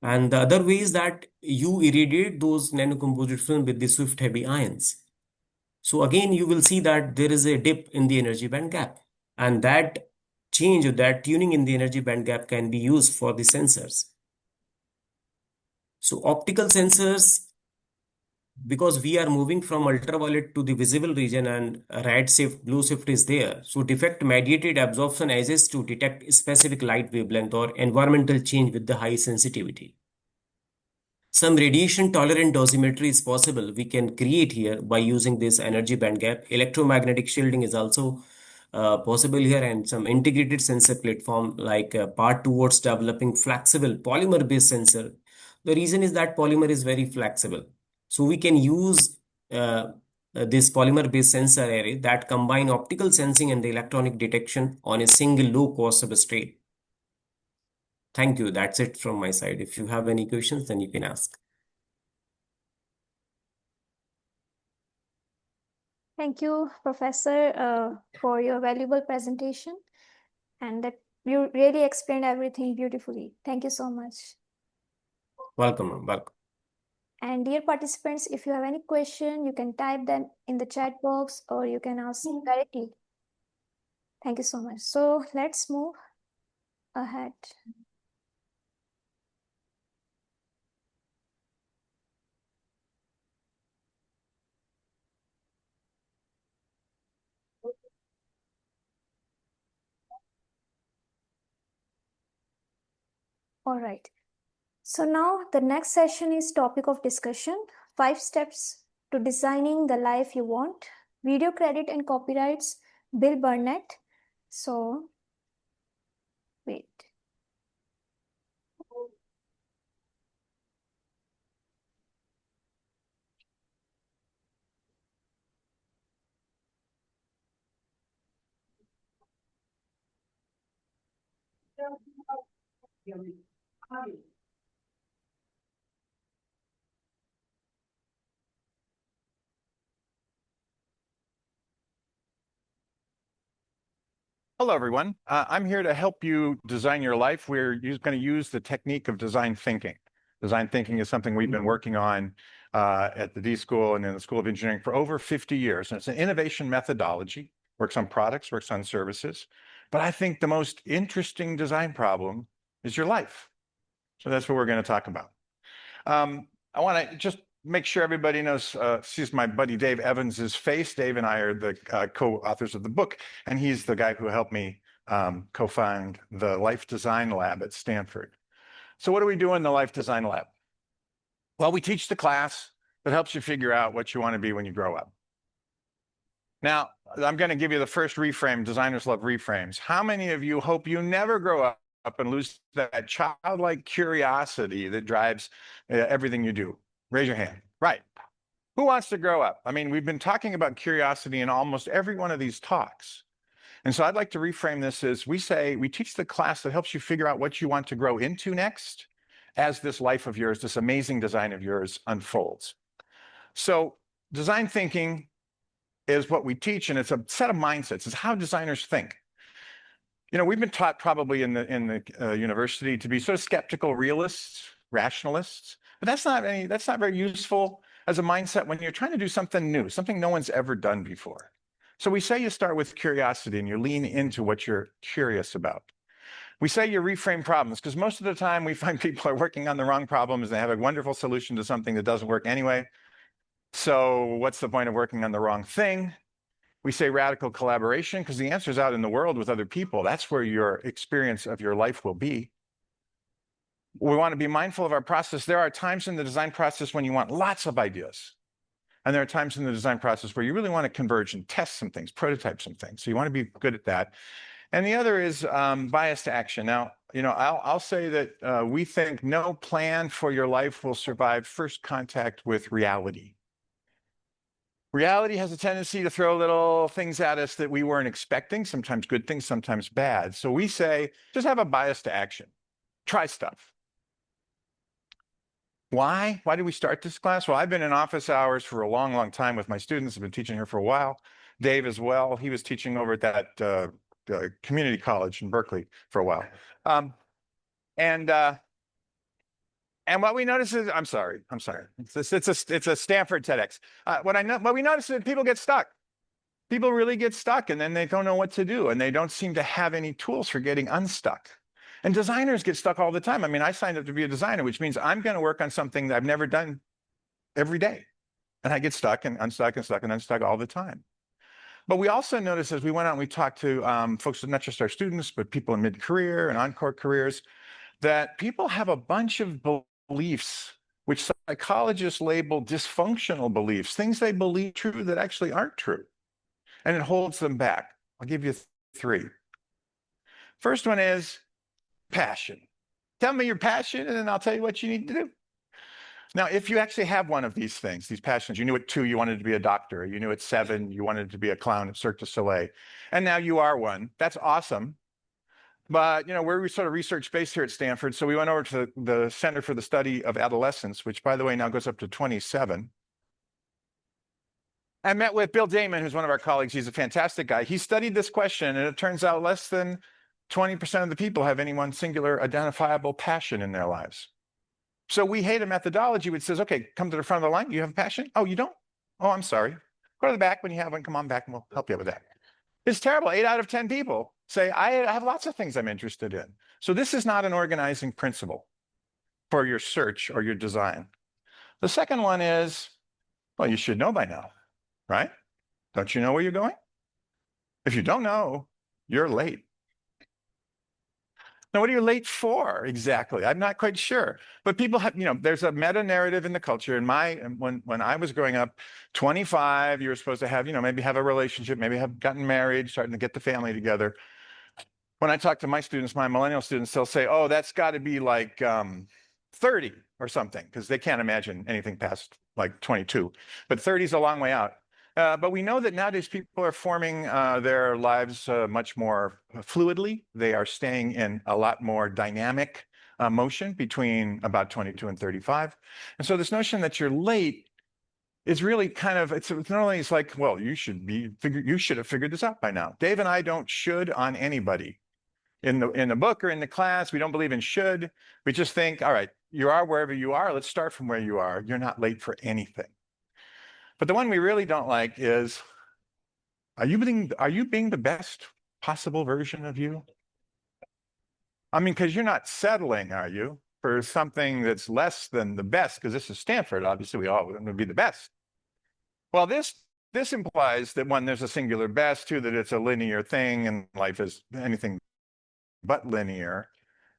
And the other way is that you irradiate those nanocomposite film with the swift heavy ions. So again, you will see that there is a dip in the energy band gap, and that change or that tuning in the energy band gap can be used for the sensors. So optical sensors, because we are moving from ultraviolet to the visible region and red shift, blue shift is there. So defect mediated absorption aids to detect specific light wavelength or environmental change with the high sensitivity. Some radiation tolerant dosimetry is possible. We can create here by using this energy band gap. Electromagnetic shielding is also possible here, and some integrated sensor platform like part towards developing flexible polymer based sensor. The reason is that polymer is very flexible. So we can use this polymer based sensor array that combine optical sensing and the electronic detection on a single low cost substrate. Thank you. That's it from my side. If you have any questions, then you can ask. Thank you, Professor, for your valuable presentation, and that you really explained everything beautifully. Thank you so much. Welcome. Welcome. And dear participants, if you have any question, you can type them in the chat box or you can ask directly. Thank you so much. So let's move ahead. All right. So now the next session is topic of discussion, 5 steps to designing the life you want. Video credit and copyrights, Bill Burnett. So, wait. Hello, everyone. I'm here to help you design your life. We're going to use the technique of design thinking. Design thinking is something we've been working on at the D School and in the School of Engineering for over 50 years. And it's an innovation methodology, works on products, works on services. But I think the most interesting design problem is your life. So that's what we're going to talk about. I want to just make sure everybody knows, sees my buddy Dave Evans's face. Dave and I are the co-authors of the book, and he's the guy who helped me co-found the Life Design Lab at Stanford. So what do we do in the Life Design Lab? Well, we teach the class that helps you figure out what you want to be when you grow up. Now, I'm going to give you the first reframe. Designers love reframes. How many of you hope you never grow up and lose that childlike curiosity that drives everything you do? Raise your hand. Right. Who wants to grow up? I mean, we've been talking about curiosity in almost every one of these talks. And so I'd like to reframe this as we teach the class that helps you figure out what you want to grow into next as this life of yours, this amazing design of yours unfolds. So design thinking is what we teach, and it's a set of mindsets. It's how designers think. You know, we've been taught probably in the university to be sort of skeptical realists, rationalists, but that's not very useful as a mindset when you're trying to do something new, something no one's ever done before. So we say you start with curiosity and you lean into what you're curious about. We say you reframe problems because most of the time we find people are working on the wrong problems. They have a wonderful solution to something that doesn't work anyway. So what's the point of working on the wrong thing? We say radical collaboration because the answer's out in the world with other people. That's where your experience of your life will be. We want to be mindful of our process. There are times in the design process when you want lots of ideas. And there are times in the design process where you really want to converge and test some things, prototype some things. So you want to be good at that. And the other is bias to action. Now, you know, I'll say that we think no plan for your life will survive first contact with reality. Reality has a tendency to throw little things at us that we weren't expecting, sometimes good things, sometimes bad. So we say, just have a bias to action. Try stuff. Why? Why did we start this class? Well, I've been in office hours for a long, long time with my students. I've been teaching here for a while. Dave as well. He was teaching over at that community college in Berkeley for a while. And what we notice is, I'm sorry. It's a Stanford TEDx. What we notice is that people get stuck. People really get stuck and then they don't know what to do and they don't seem to have any tools for getting unstuck. And designers get stuck all the time. I mean, I signed up to be a designer, which means I'm going to work on something that I've never done every day. And I get stuck and unstuck and stuck and unstuck all the time. But we also noticed as we went out and we talked to folks, not just our students, but people in mid-career and encore careers, that people have a bunch of beliefs which psychologists label dysfunctional beliefs, things they believe true that actually aren't true. And it holds them back. I'll give you three. First one is passion. Tell me your passion, and then I'll tell you what you need to do. Now, if you actually have one of these things, these passions, you knew at 2 you wanted to be a doctor, you knew at 7 you wanted to be a clown at Cirque du Soleil, and now you are one. That's awesome. But, you know, we're sort of research-based here at Stanford, so we went over to the Center for the Study of Adolescence, which, by the way, now goes up to 27. I met with Bill Damon, who's one of our colleagues. He's a fantastic guy. He studied this question, and it turns out less than 20% of the people have any one singular identifiable passion in their lives. So we hate a methodology which says, okay, come to the front of the line. You have a passion? Oh, you don't? Oh, I'm sorry. Go to the back when you have one. Come on back and we'll help you with that. It's terrible. 8 out of 10 people say, I have lots of things I'm interested in. So this is not an organizing principle for your search or your design. The second one is, well, you should know by now, right? Don't you know where you're going? If you don't know, you're late. Now, what are you late for exactly? I'm not quite sure. But people have, you know, there's a meta narrative in the culture. When I was growing up, 25, you were supposed to have, you know, maybe have a relationship, maybe have gotten married, starting to get the family together. When I talk to my students, my millennial students, they'll say, oh, that's got to be like 30 or something, because they can't imagine anything past like 22. But 30 is a long way out. But we know that nowadays people are forming their lives much more fluidly. They are staying in a lot more dynamic motion between about 22 and 35. And so this notion that you're late is really kind of, it's not only, it's like, well, you should have figured this out by now. Dave and I don't should on anybody. In the book or in the class, we don't believe in should. We just think, all right, you are wherever you are. Let's start from where you are. You're not late for anything. But the one we really don't like is, are you being the best possible version of you? I mean, because you're not settling, are you, for something that's less than the best? Because this is Stanford, obviously we all want to be the best. Well, this implies that, one, there's a singular best, two, that it's a linear thing and life is anything but linear.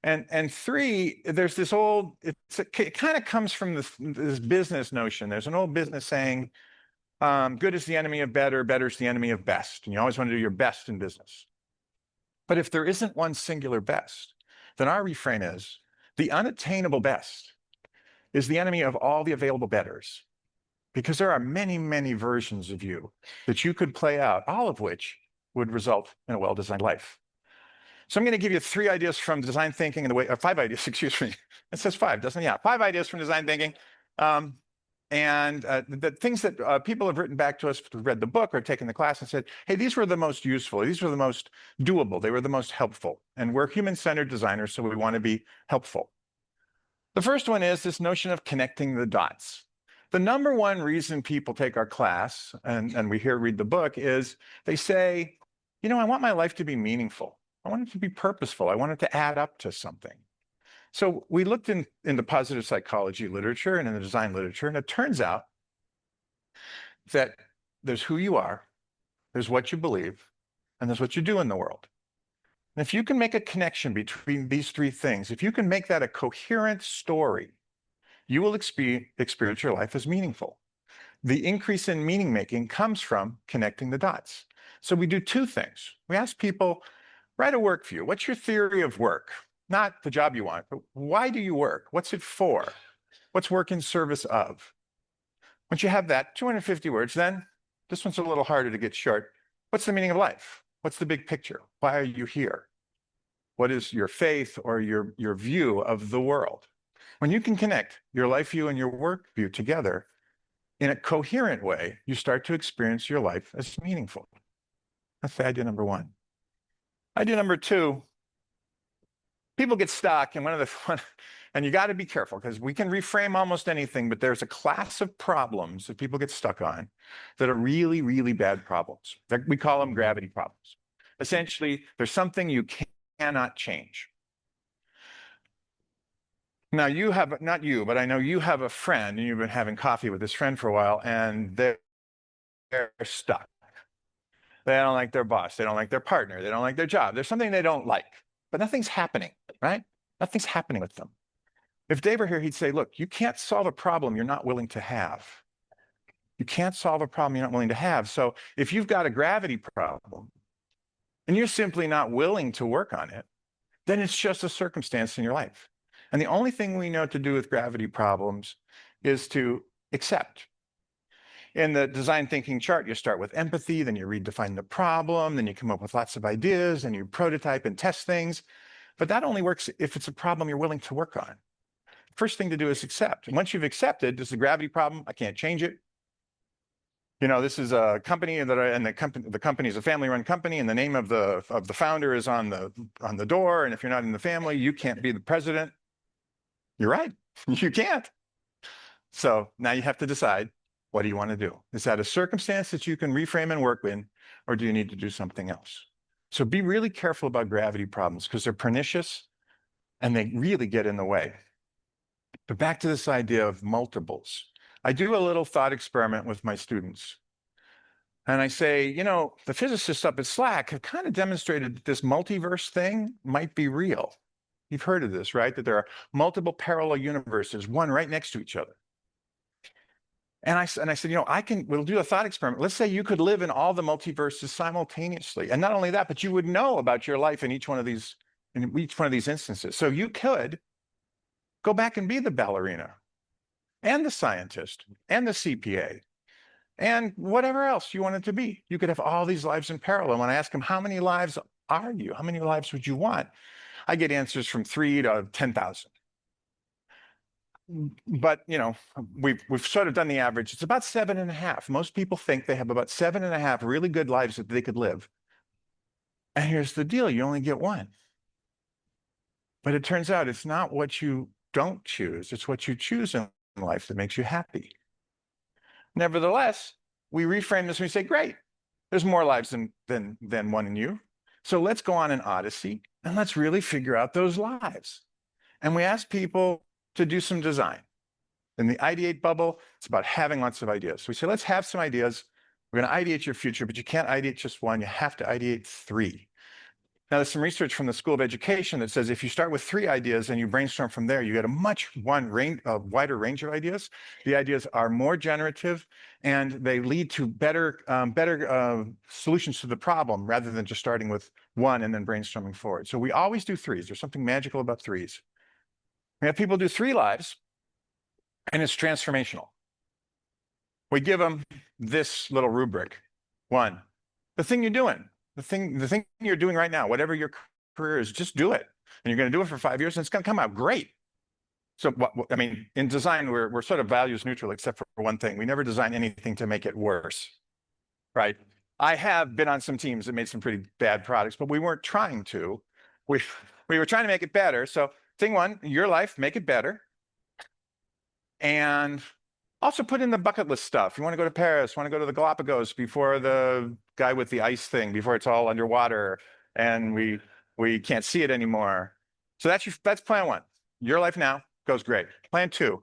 And three, there's this old, it kind of comes from this business notion. There's an old business saying, good is the enemy of better, better is the enemy of best. And you always want to do your best in business. But if there isn't one singular best, then our refrain is, the unattainable best is the enemy of all the available betters. Because there are many, many versions of you that you could play out, all of which would result in a well-designed life. So I'm going to give you 3 ideas from design thinking and the way, 5 ideas, excuse me. It says 5, doesn't it? Yeah, 5 ideas from design thinking. The things that people have written back to us who've read the book or taken the class and said, hey, these were the most useful. These were the most doable. They were the most helpful. And we're human-centered designers, so we want to be helpful. The first one is this notion of connecting the dots. The number one reason people take our class, and we read the book, is they say, you know, I want my life to be meaningful. I want it to be purposeful. I want it to add up to something. So we looked in the positive psychology literature and in the design literature, and it turns out that there's who you are, there's what you believe, and there's what you do in the world. And if you can make a connection between these 3 things, if you can make that a coherent story, you will experience your life as meaningful. The increase in meaning making comes from connecting the dots. So we do 2 things. We ask people, write a work view. What's your theory of work? Not the job you want, but why do you work? What's it for? What's work in service of? Once you have that, 250 words, then this one's a little harder to get short. What's the meaning of life? What's the big picture? Why are you here? What is your faith or your view of the world? When you can connect your life view and your work view together in a coherent way, you start to experience your life as meaningful. That's the idea number 1. Idea number 2, people get stuck in and you got to be careful because we can reframe almost anything, but there's a class of problems that people get stuck on that are really, really bad problems. We call them gravity problems. Essentially, there's something you cannot change. Now you have, not you, but I know you have a friend and you've been having coffee with this friend for a while and they're stuck. They don't like their boss. They don't like their partner. They don't like their job. There's something they don't like, but nothing's happening, right? Nothing's happening with them. If Dave were here, he'd say, look, you can't solve a problem you're not willing to have. You can't solve a problem you're not willing to have. So if you've got a gravity problem and you're simply not willing to work on it, then it's just a circumstance in your life. And the only thing we know to do with gravity problems is to accept. In the design thinking chart, you start with empathy, then you redefine the problem, then you come up with lots of ideas, and you prototype and test things. But that only works if it's a problem you're willing to work on. First thing to do is accept. And once you've accepted, this is a gravity problem, I can't change it. You know, this is a company and the company is a family-run company, and the name of the founder is on the door. And if you're not in the family, you can't be the president. You're right, you can't. So now you have to decide, what do you want to do? Is that a circumstance that you can reframe and work in, or do you need to do something else? So be really careful about gravity problems because they're pernicious and they really get in the way. But back to this idea of multiples. I do a little thought experiment with my students. And I say, you know, the physicists up at SLAC have kind of demonstrated that this multiverse thing might be real. You've heard of this, right? That there are multiple parallel universes, one right next to each other. And I said, you know, we'll do a thought experiment. Let's say you could live in all the multiverses simultaneously. And not only that, but you would know about your life in each one of these instances. So you could go back and be the ballerina and the scientist and the CPA and whatever else you wanted to be. You could have all these lives in parallel. When I ask them, how many lives are you? How many lives would you want? I get answers from 3 to 10,000. But, you know, we've sort of done the average. It's about 7.5. Most people think they have about 7.5 really good lives that they could live. And here's the deal. You only get one. But it turns out it's not what you don't choose. It's what you choose in life that makes you happy. Nevertheless, we reframe this and we say, great, there's more lives than one in you. So let's go on an odyssey and let's really figure out those lives. And we ask people to do some design. In the ideate bubble, it's about having lots of ideas. So we say, let's have some ideas. We're going to ideate your future, but you can't ideate just one. You have to ideate 3. Now, there's some research from the School of Education that says if you start with 3 ideas and you brainstorm from there, you get a wider range of ideas. The ideas are more generative and they lead to better solutions to the problem rather than just starting with 1 and then brainstorming forward. So we always do 3s. There's something magical about 3s. We have people do 3 lives and it's transformational. We give them this little rubric. 1, the thing you're doing. The thing you're doing right now, whatever your career is, just do it. And you're going to do it for 5 years and it's going to come out great. So, I mean, in design, we're sort of values neutral, except for one thing. We never design anything to make it worse, right? I have been on some teams that made some pretty bad products, but we weren't trying to. We were trying to make it better. So thing 1, your life, make it better. And also put in the bucket list stuff. You want to go to Paris, want to go to the Galapagos before the guy with the ice thing, before it's all underwater and we can't see it anymore. So that's plan 1. Your life now goes great. Plan 2.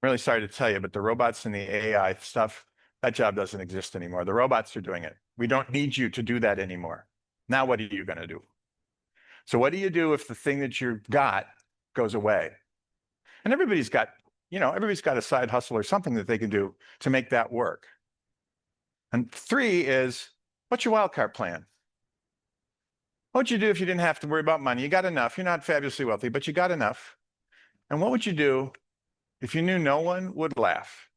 I'm really sorry to tell you, but the robots and the AI stuff, that job doesn't exist anymore. The robots are doing it. We don't need you to do that anymore. Now what are you going to do? So what do you do if the thing that you've got goes away? And everybody's got a side hustle or something that they can do to make that work. And 3 is, what's your wildcard plan? What would you do if you didn't have to worry about money? You got enough. You're not fabulously wealthy, but you got enough. And what would you do if you knew no one would laugh?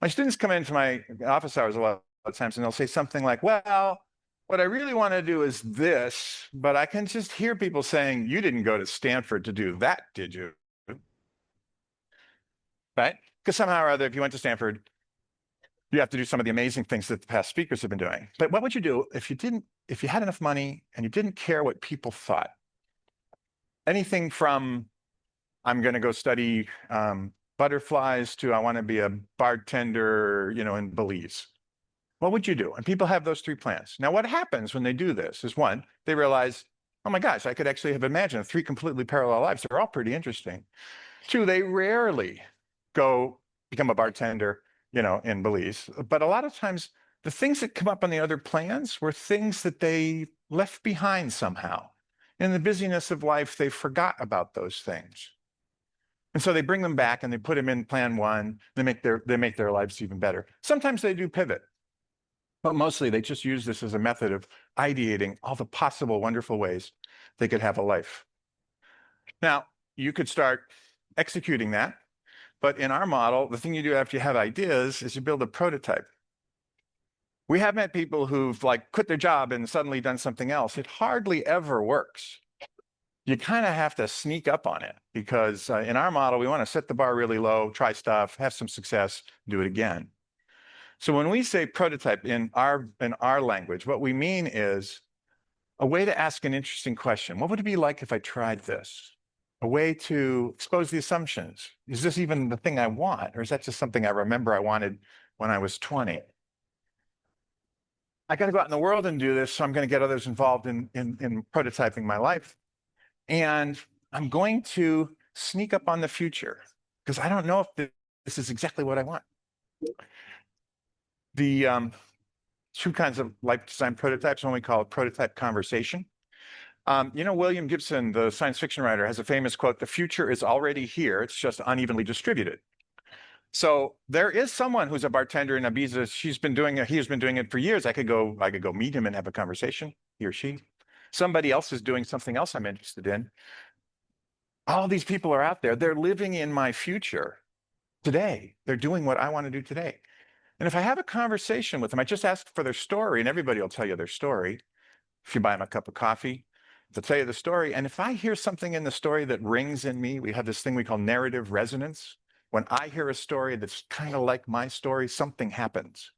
My students come into my office hours a lot of times and they'll say something like, well, what I really want to do is this, but I can just hear people saying, you didn't go to Stanford to do that, did you? Right? Because somehow or other, if you went to Stanford, you have to do some of the amazing things that the past speakers have been doing. But what would you do if you had enough money and you didn't care what people thought? anything from I'm going to go study butterflies to I want to be a bartender, you know, in Belize. What would you do? And people have those three plans. Now, what happens when they do this is one, they realize, oh my gosh, I could actually have imagined three completely parallel lives. They're all pretty interesting. Two, they rarely go become a bartender, you know, in Belize. But a lot of times, the things that come up on the other plans were things that they left behind somehow. In the busyness of life, they forgot about those things. And so they bring them back and they put them in plan one. They make their lives even better. Sometimes they do pivot, but mostly they just use this as a method of ideating all the possible wonderful ways they could have a life. Now, you could start executing that, but in our model, the thing you do after you have ideas is you build a prototype. We have met people who've like quit their job and suddenly done something else. It hardly ever works. You kind of have to sneak up on it because in our model, we want to set the bar really low, try stuff, have some success, do it again. So when we say prototype in our language, what we mean is a way to ask an interesting question. What would it be like if I tried this? A way to expose the assumptions. Is this even the thing I want? Or is that just something I remember I wanted when I was 20? I got to go out in the world and do this, so I'm going to get others involved in prototyping my life. And I'm going to sneak up on the future because I don't know if this is exactly what I want. The two kinds of life design prototypes, one we call a prototype conversation. You know, William Gibson, the science fiction writer, has a famous quote, "The future is already here, it's just unevenly distributed." So there is someone who's a bartender in Ibiza. He's been doing it for years. I could go meet him and have a conversation, he or she. Somebody else is doing something else I'm interested in. All these people are out there. They're living in my future today. They're doing what I want to do today. And if I have a conversation with them, I just ask for their story, and everybody will tell you their story. If you buy them a cup of coffee, they'll tell you the story. And if I hear something in the story that rings in me, we have this thing we call narrative resonance. When I hear a story that's kind of like my story, something happens.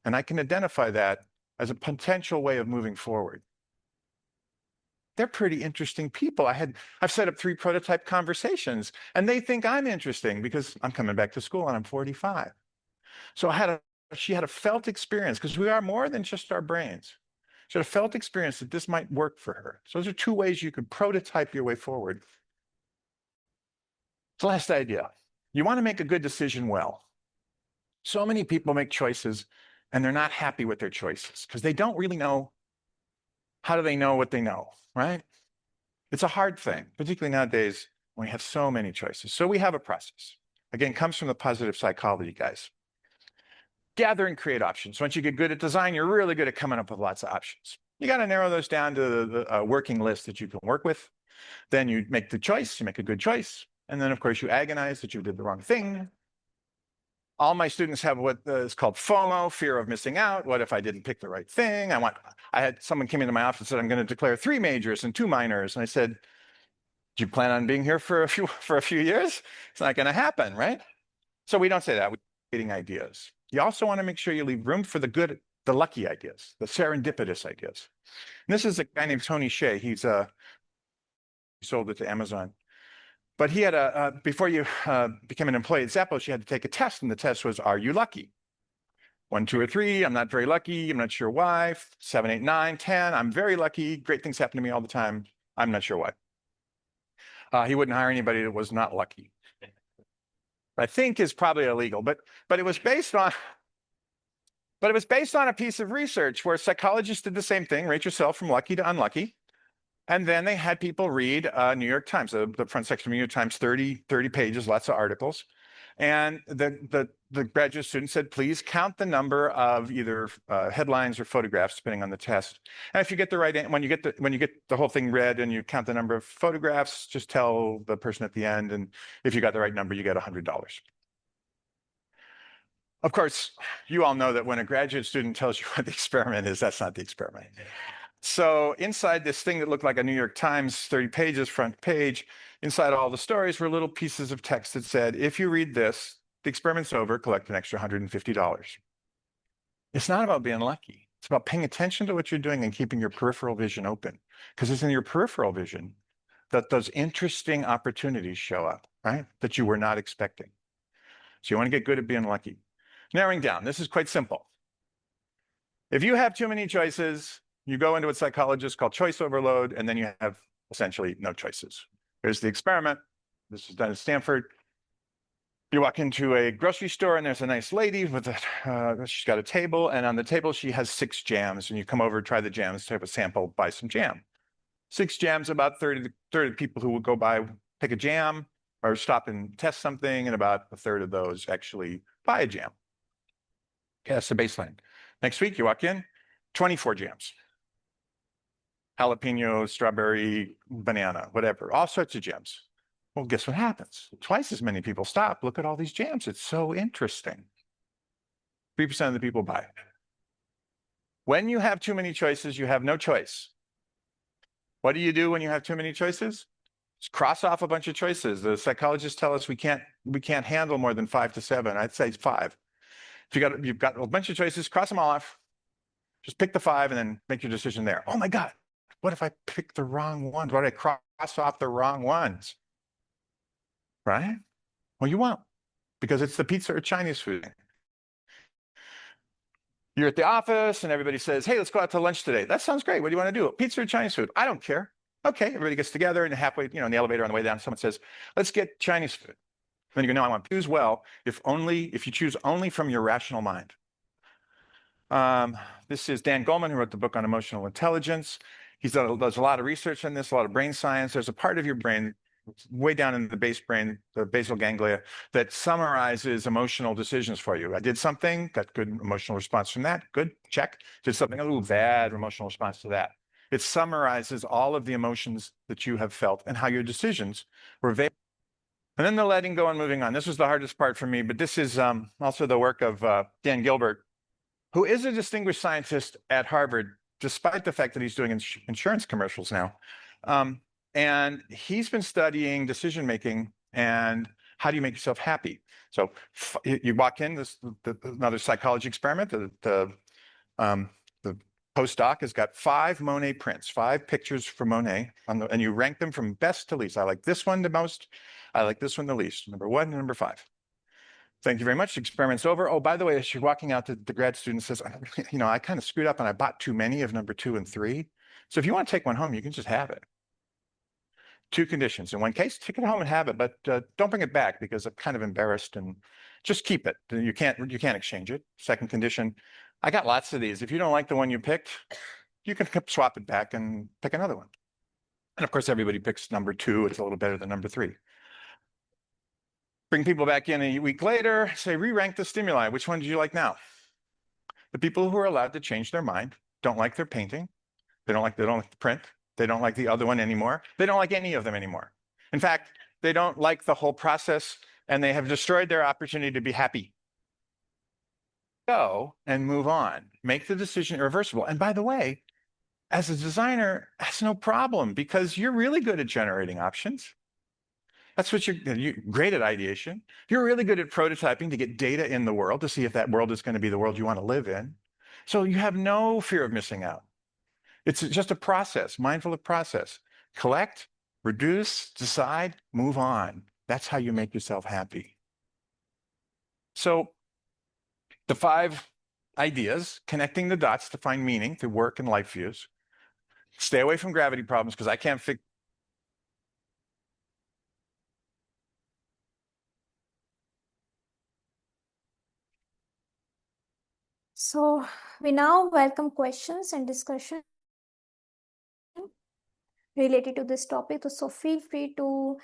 And I can identify that as a potential way of moving forward. They're pretty interesting people. I've set up 3 prototype conversations, and they think I'm interesting because I'm coming back to school and I'm 45. So she had a felt experience, because we are more than just our brains. She had a felt experience that this might work for her. So those are 2 ways you could prototype your way forward. So last idea, you want to make a good decision well. So many people make choices and they're not happy with their choices because they don't really know. How do they know what they know, right? It's a hard thing, particularly nowadays when we have so many choices. So we have a process. Again, comes from the positive psychology guys. Gather and create options. Once you get good at design, you're really good at coming up with lots of options. You got to narrow those down to the working list that you can work with. Then you make the choice, you make a good choice. And then, of course, you agonize that you did the wrong thing. All my students have what is called FOMO, fear of missing out. What if I didn't pick the right thing? I had someone came into my office and said, I'm going to declare 3 majors and 2 minors. And I said, do you plan on being here for a few years? It's not going to happen, right? So we don't say that. We're creating ideas. You also want to make sure you leave room for the good, the lucky ideas, the serendipitous ideas. And this is a guy named Tony Hsieh. He sold it to Amazon. But he had before you became an employee at Zappos, you had to take a test, and the test was, are you lucky? 1, 2, or 3, I'm not very lucky, I'm not sure why. 7, 8, 9, 10, I'm very lucky, great things happen to me all the time, I'm not sure why. He wouldn't hire anybody that was not lucky. I think is probably illegal, but it was based on a piece of research where psychologists did the same thing, rate yourself from lucky to unlucky. And then they had people read New York Times, the front section of New York Times, 30 pages, lots of articles. And the graduate student said, please count the number of either headlines or photographs, depending on the test. And if you get the right, when you get the whole thing read and you count the number of photographs, just tell the person at the end. And if you got the right number, you get $100. Of course, you all know that when a graduate student tells you what the experiment is, that's not the experiment. So inside this thing that looked like a New York Times, 30 pages, front page, inside all the stories were little pieces of text that said, if you read this, the experiment's over, collect an extra $150. It's not about being lucky. It's about paying attention to what you're doing and keeping your peripheral vision open. Because it's in your peripheral vision that those interesting opportunities show up, right? That you were not expecting. So you want to get good at being lucky. Narrowing down, this is quite simple. If you have too many choices, you go into what psychologists call choice overload, and then you have essentially no choices. Here's the experiment. This is done at Stanford. You walk into a grocery store and there's a nice lady with she's got a table, and on the table she has 6 jams, and you come over, try the jams, take a sample, buy some jam. 6 jams, about 30 of people who will go by, pick a jam or stop and test something, and about a third of those actually buy a jam. Okay, that's the baseline. Next week you walk in, 24 jams. Jalapeno, strawberry, banana, whatever, all sorts of jams. Well, guess what happens? Twice as many people stop. Look at all these jams. It's so interesting. 3% of the people buy it. When you have too many choices, you have no choice. What do you do when you have too many choices? Just cross off a bunch of choices. The psychologists tell us we can't handle more than 5 to 7. I'd say it's 5. If you've got a bunch of choices, cross them all off. Just pick the 5 and then make your decision there. Oh my God, what if I pick the wrong ones? What if I cross off the wrong ones? Right? Well, you won't, because it's the pizza or Chinese food. You're at the office and everybody says, hey, let's go out to lunch today. That sounds great. What do you want to do? Pizza or Chinese food? I don't care. Okay, everybody gets together, and halfway, in the elevator on the way down, someone says, let's get Chinese food. Then you go, no, I want to choose well if you choose only from your rational mind. This is Dan Goleman, who wrote the book on emotional intelligence. Does a lot of research on this, a lot of brain science. There's a part of your brain way down in the base brain, the basal ganglia, that summarizes emotional decisions for you. I did something, got good emotional response from that. Good, check. Did something, a little bad emotional response to that. It summarizes all of the emotions that you have felt and how your decisions were based. And then the letting go and moving on. This was the hardest part for me, but this is also the work of Dan Gilbert, who is a distinguished scientist at Harvard, despite the fact that he's doing insurance commercials now. And he's been studying decision-making and how do you make yourself happy. So you walk in, another psychology experiment, the postdoc has got 5 Monet prints, 5 pictures from Monet, and you rank them from best to least. I like this one the most, I like this one the least, number 1 and number 5. Thank you very much. The experiment's over. Oh, by the way, as you're walking out, the grad student says, I kind of screwed up and I bought too many of number 2 and 3. So if you want to take one home, you can just have it. 2 conditions. In one case, take it home and have it, but don't bring it back because I'm kind of embarrassed, and just keep it. You can't exchange it. Second condition, I got lots of these. If you don't like the one you picked, you can swap it back and pick another one. And of course, everybody picks number 2. It's a little better than number 3. Bring people back in a week later, say, re-rank the stimuli. Which one do you like now? The people who are allowed to change their mind don't like their painting. They don't like the print. They don't like the other one anymore. They don't like any of them anymore. In fact, they don't like the whole process, and they have destroyed their opportunity to be happy. Go and move on. Make the decision irreversible. And by the way, as a designer, that's no problem, because you're really good at generating options. That's what you're great at ideation. You're really good at prototyping to get data in the world to see if that world is going to be the world you want to live in. So you have no fear of missing out. It's just a process, mindful of process. Collect, reduce, decide, move on. That's how you make yourself happy. So the 5 ideas, connecting the dots to find meaning through work and life views. Stay away from gravity problems, because I can't fix. So we now welcome questions and discussion related to this topic. So feel free to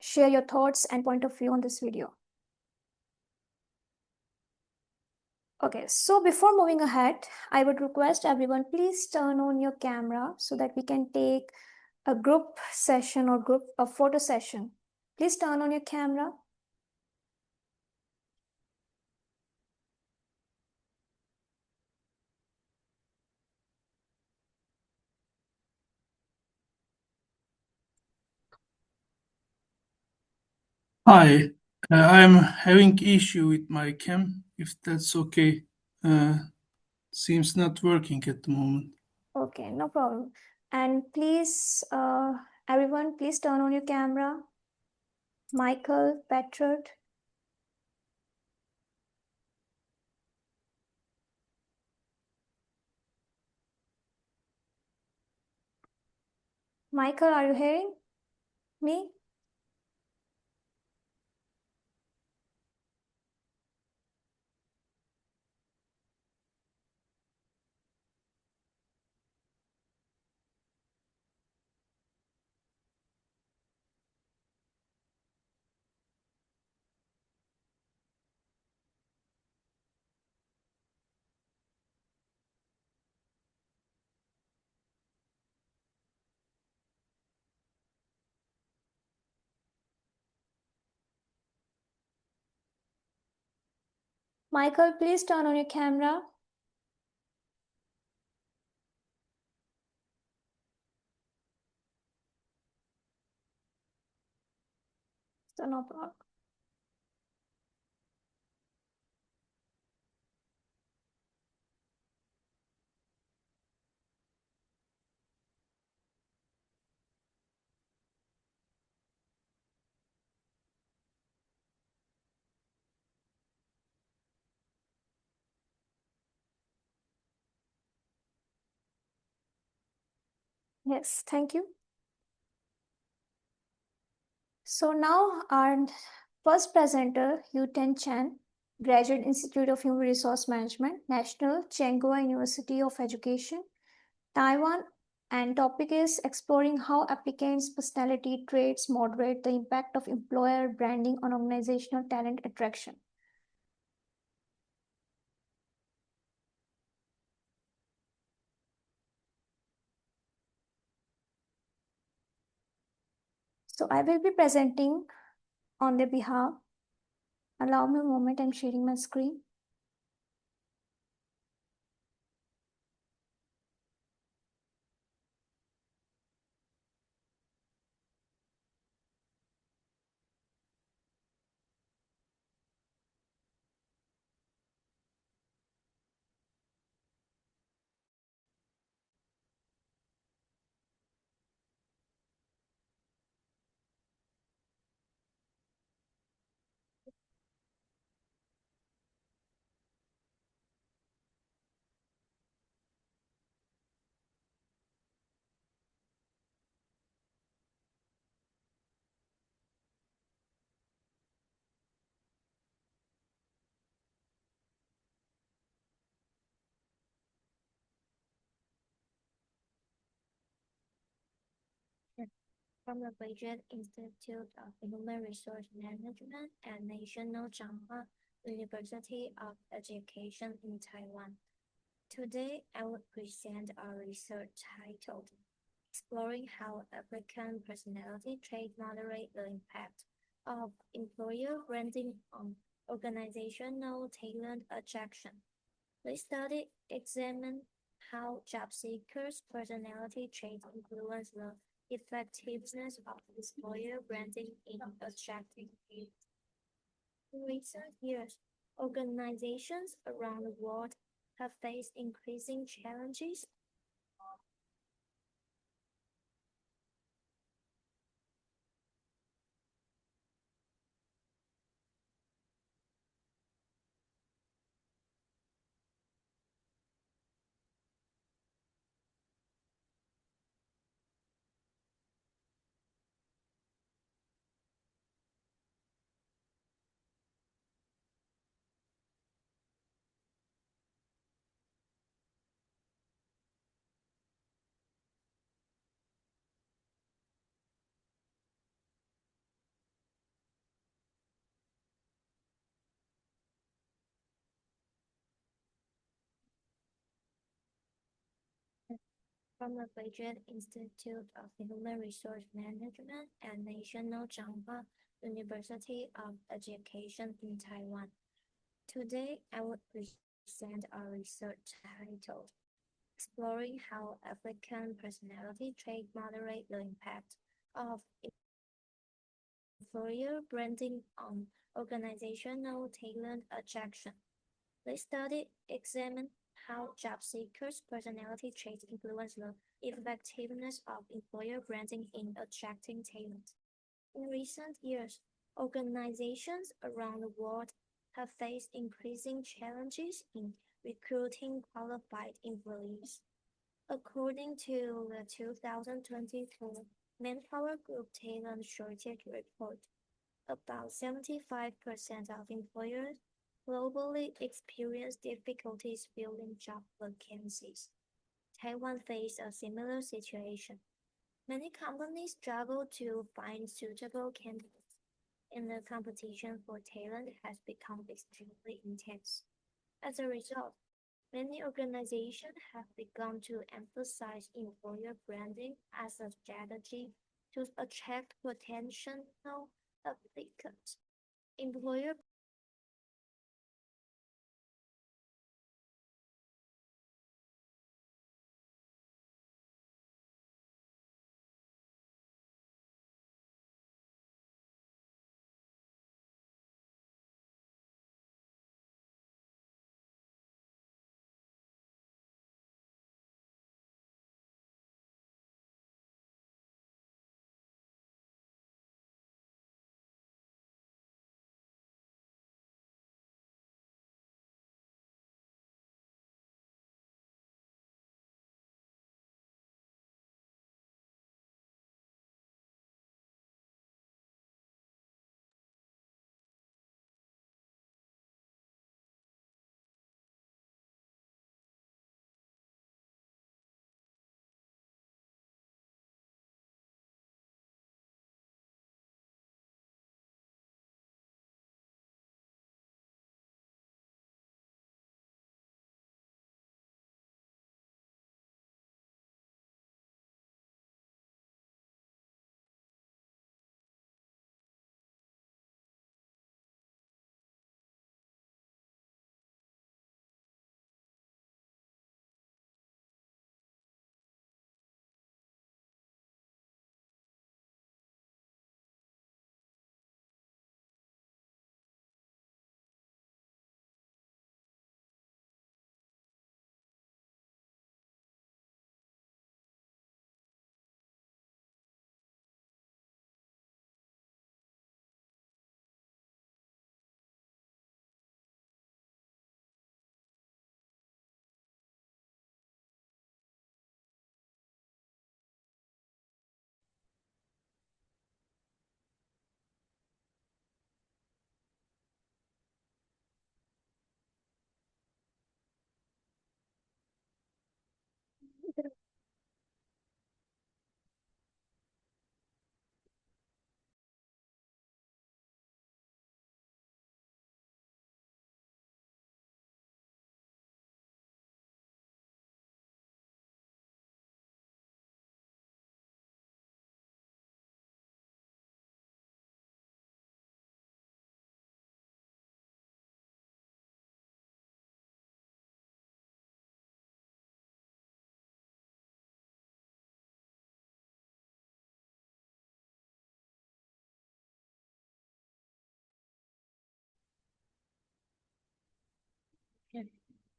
share your thoughts and point of view on this video. Okay, so before moving ahead, I would request everyone, please turn on your camera so that we can take a group session or a photo session. Please turn on your camera. Hi, I'm having issue with my cam, if that's okay. Seems not working at the moment. Okay, no problem. And please, everyone, please turn on your camera. Michael, Patrick. Michael, are you hearing me? Michael, please turn on your camera. So no problem. Yes, thank you. So now our first presenter, Yuten Chen, Graduate Institute of Human Resource Management, National Tsinghua University of Education, Taiwan, and topic is exploring how applicants' personality traits moderate the impact of employer branding on organizational talent attraction. So I will be presenting on their behalf. Allow me a moment, I'm sharing my screen. From the Graduate Institute of Human Resource Management at National Tsinghua University of Education in Taiwan. Today, I will present our research titled Exploring How African Personality Traits Moderate the Impact of Employer Branding on Organizational Talent Attraction. This study examined how job seekers' personality traits influence the effectiveness of employer branding in attracting talent. In recent years, organizations around the world have faced increasing challenges from the Graduate Institute of Human Resource Management at National Tsinghua University of Education in Taiwan. Today, I will present our research titled Exploring How African Personality Traits Moderate the Impact of Employer Branding on Organizational Talent Attraction. This study examined how job seekers' personality traits influence the effectiveness of employer branding in attracting talent. In recent years, organizations around the world have faced increasing challenges in recruiting qualified employees. According to the 2024 Manpower Group Talent Shortage Report, about 75% of employers globally experience difficulties filling job vacancies. Taiwan faced a similar situation. Many companies struggle to find suitable candidates, and the competition for talent has become extremely intense. As a result, many organizations have begun to emphasize employer branding as a strategy to attract potential applicants. Employer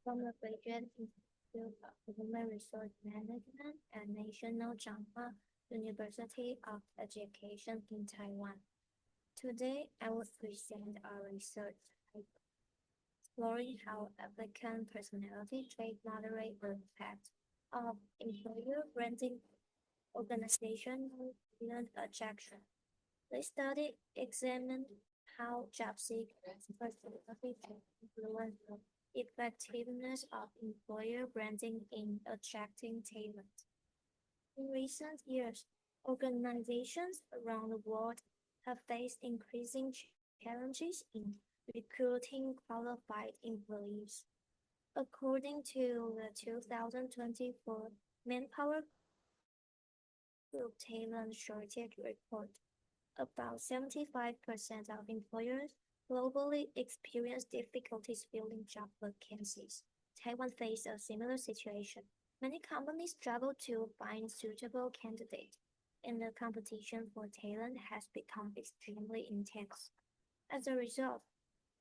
from the Graduate Institute of Human Resource Management at National Changhua University of Education in Taiwan. Today, I will present our research paper, exploring how applicant personality trait moderate the impact of employer branding organizational talent attraction. The study examined how job seekers' personality trait influence the effectiveness of employer branding in attracting talent. In recent years, organizations around the world have faced increasing challenges in recruiting qualified employees. According to the 2024 Manpower Group Talent Shortage Report, about 75% of employers globally experience difficulties filling job vacancies. Taiwan faced a similar situation. Many companies struggle to find suitable candidates, and the competition for talent has become extremely intense. As a result,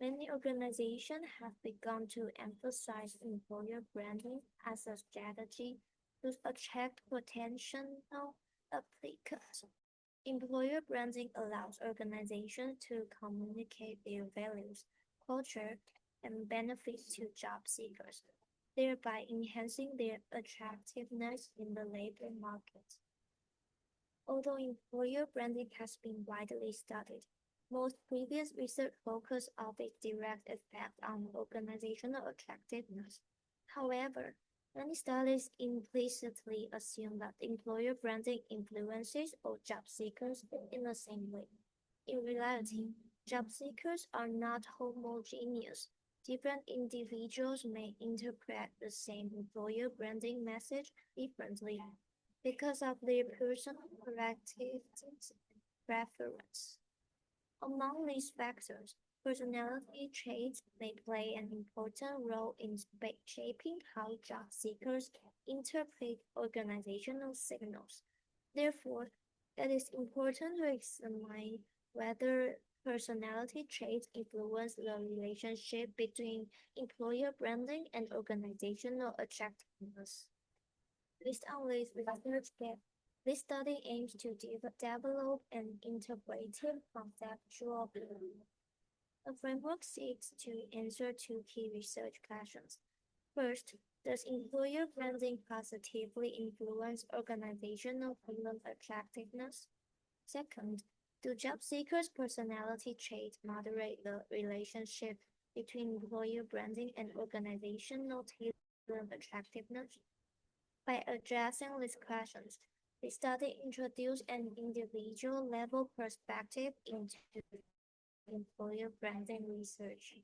many organizations have begun to emphasize employer branding as a strategy to attract potential applicants. Employer branding allows organizations to communicate their values, culture, and benefits to job seekers, thereby enhancing their attractiveness in the labor market. Although employer branding has been widely studied, most previous research focused on its direct effect on organizational attractiveness. However, many studies implicitly assume that employer branding influences all job seekers in the same way. In reality, job seekers are not homogeneous. Different individuals may interpret the same employer branding message differently because of their personal characteristics and preference. Among these factors, personality traits may play an important role in shaping how job seekers interpret organizational signals. Therefore, it is important to examine whether personality traits influence the relationship between employer branding and organizational attractiveness. Based on this research gap, this study aims to develop an integrative conceptual framework. The framework seeks to answer two key research questions. First, does employer branding positively influence organizational talent attractiveness? Second, do job seekers' personality traits moderate the relationship between employer branding and organizational talent attractiveness? By addressing these questions, the study introduced an individual level perspective into employer branding research.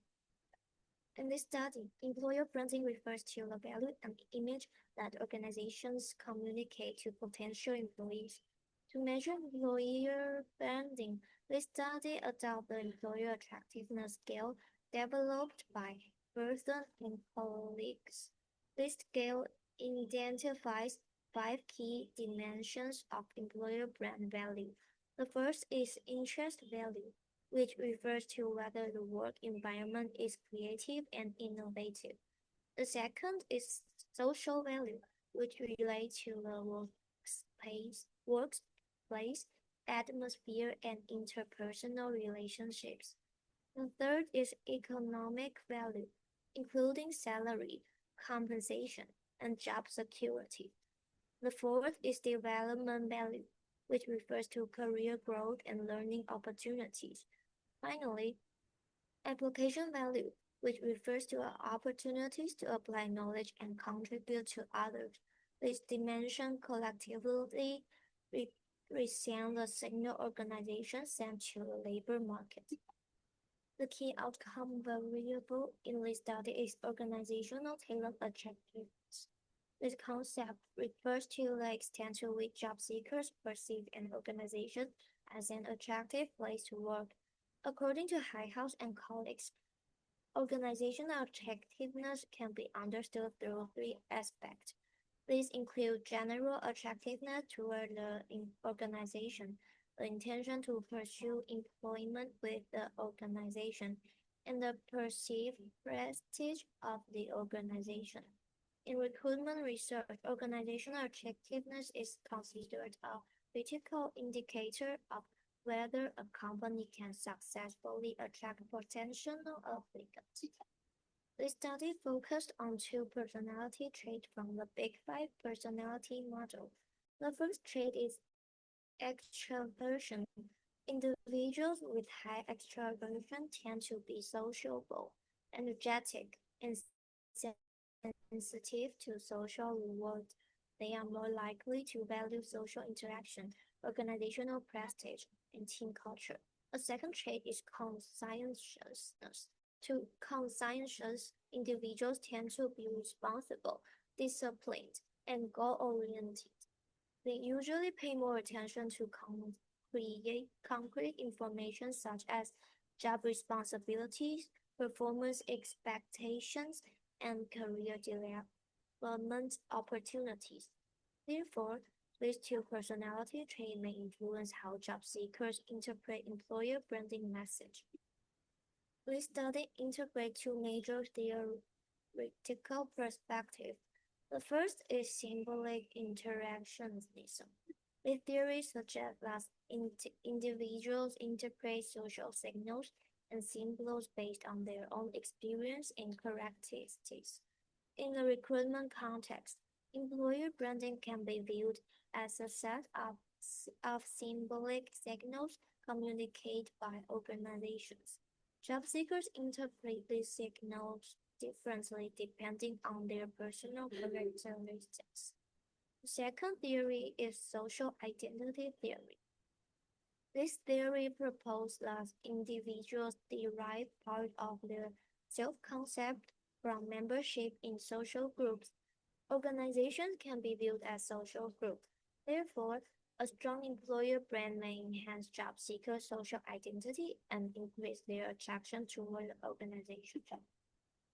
In this study, employer branding refers to the value and image that organizations communicate to potential employees. To measure employer branding, this study adopted the employer attractiveness scale developed by Burton and colleagues. This scale identifies 5 key dimensions of employer brand value. The first is interest value, which refers to whether the work environment is creative and innovative. The second is social value, which relates to the workplace atmosphere and interpersonal relationships. The third is economic value, including salary, compensation, and job security. The fourth is development value, which refers to career growth and learning opportunities. Finally, application value, which refers to opportunities to apply knowledge and contribute to others. These dimensions collectively represent the signal organizations send to the labor market. The key outcome variable in this study is organizational talent attractiveness. This concept refers to the extent to which job seekers perceive an organization as an attractive place to work. According to Highhouse and colleagues, organizational attractiveness can be understood through 3 aspects. These include general attractiveness toward the organization, the intention to pursue employment with the organization, and the perceived prestige of the organization. In recruitment research, organizational attractiveness is considered a critical indicator of whether a company can successfully attract potential applicants. The study focused on 2 personality traits from the Big 5 personality model. The first trait is extraversion. Individuals with high extraversion tend to be sociable, energetic, and sensitive to social reward. They are more likely to value social interaction, organizational prestige, and team culture. A second trait is conscientiousness. Conscientious individuals tend to be responsible, disciplined, and goal-oriented. They usually pay more attention to concrete information such as job responsibilities, performance expectations, and career development opportunities. Therefore, these 2 personality traits may influence how job seekers interpret employer branding message. This study integrates 2 major theoretical perspectives. The first is symbolic interactionism. The theory suggests that individuals interpret social signals and symbols based on their own experience and characteristics. In a recruitment context, employer branding can be viewed as a set of symbolic signals communicated by organizations. Job seekers interpret these signals differently depending on their personal characteristics. The second theory is social identity theory. This theory proposes that individuals derive part of their self-concept from membership in social groups. Organizations can be viewed as social groups. Therefore, a strong employer brand may enhance job seekers' social identity and increase their attraction toward the organization.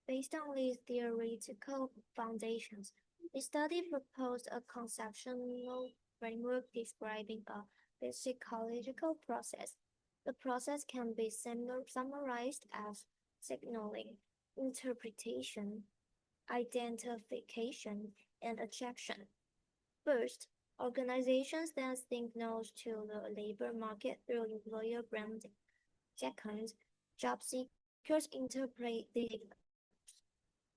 Based on these theoretical foundations, the study proposed a conceptual framework describing a psychological process. The process can be summarized as signaling, interpretation, identification, and attraction. First, organizations then signals to the labor market through employer branding. Second, job seekers interpret the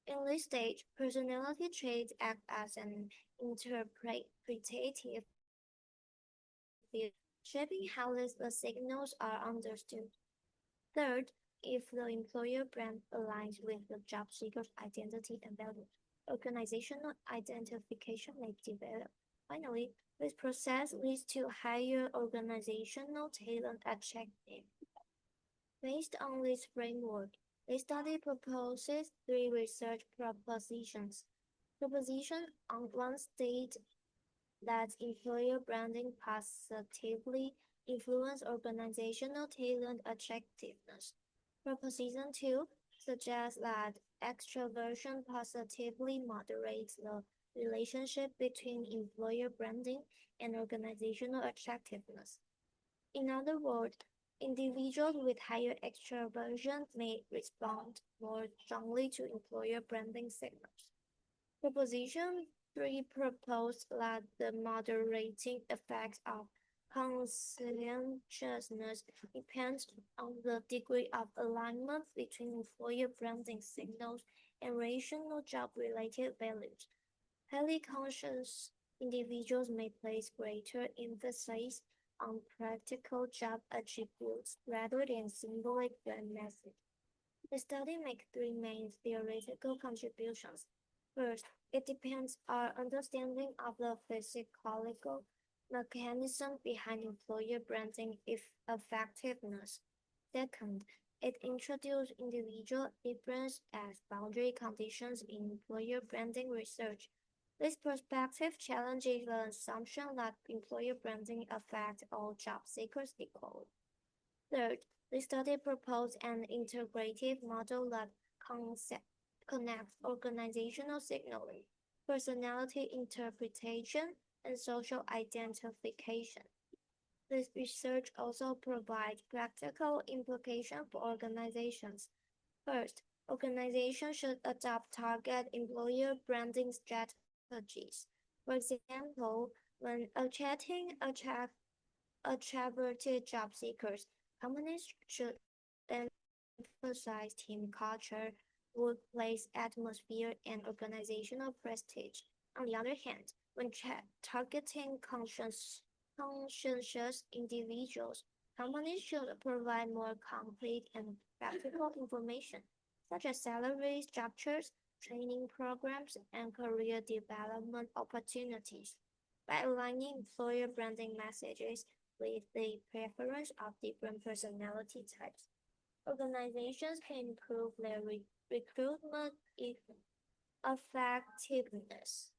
in this stage, personality traits act as an interpretative field, shaping how the signals are understood. Third, if the employer brand aligns with the job seeker's identity and values, organizational identification may develop. Finally, this process leads to higher organizational talent attractiveness. Based on this framework, the study proposes three research propositions. Proposition on one state that employer branding positively influence organizational talent attractiveness. Proposition 2 suggests that extroversion positively moderates the relationship between employer branding and organizational attractiveness. In other words, individuals with higher extroversion may respond more strongly to employer branding signals. Proposition 3 proposed that the moderating effect of conscientiousness depends on the degree of alignment between employer branding signals and rational job-related values. Highly conscious individuals may place greater emphasis on practical job attributes rather than symbolic brand message. The study makes three main theoretical contributions. First, it depends our understanding of the physiological mechanism behind employer branding effectiveness. Second, it introduces individual difference as boundary conditions in employer branding research. This perspective challenges the assumption that employer branding affects all job seekers equally. Third, the study proposed an integrative model that connects organizational signaling, personality interpretation, and social identification. This research also provides practical implications for organizations. First, organizations should adopt target employer branding strategies. For example, when attracting attractive job seekers, companies should emphasize team culture, workplace atmosphere, and organizational prestige. On the other hand, when targeting conscientious individuals, companies should provide more concrete and practical information, such as salary structures, training programs, and career development opportunities. By aligning employer branding messages with the preference of different personality types, organizations can improve their recruitment effectiveness.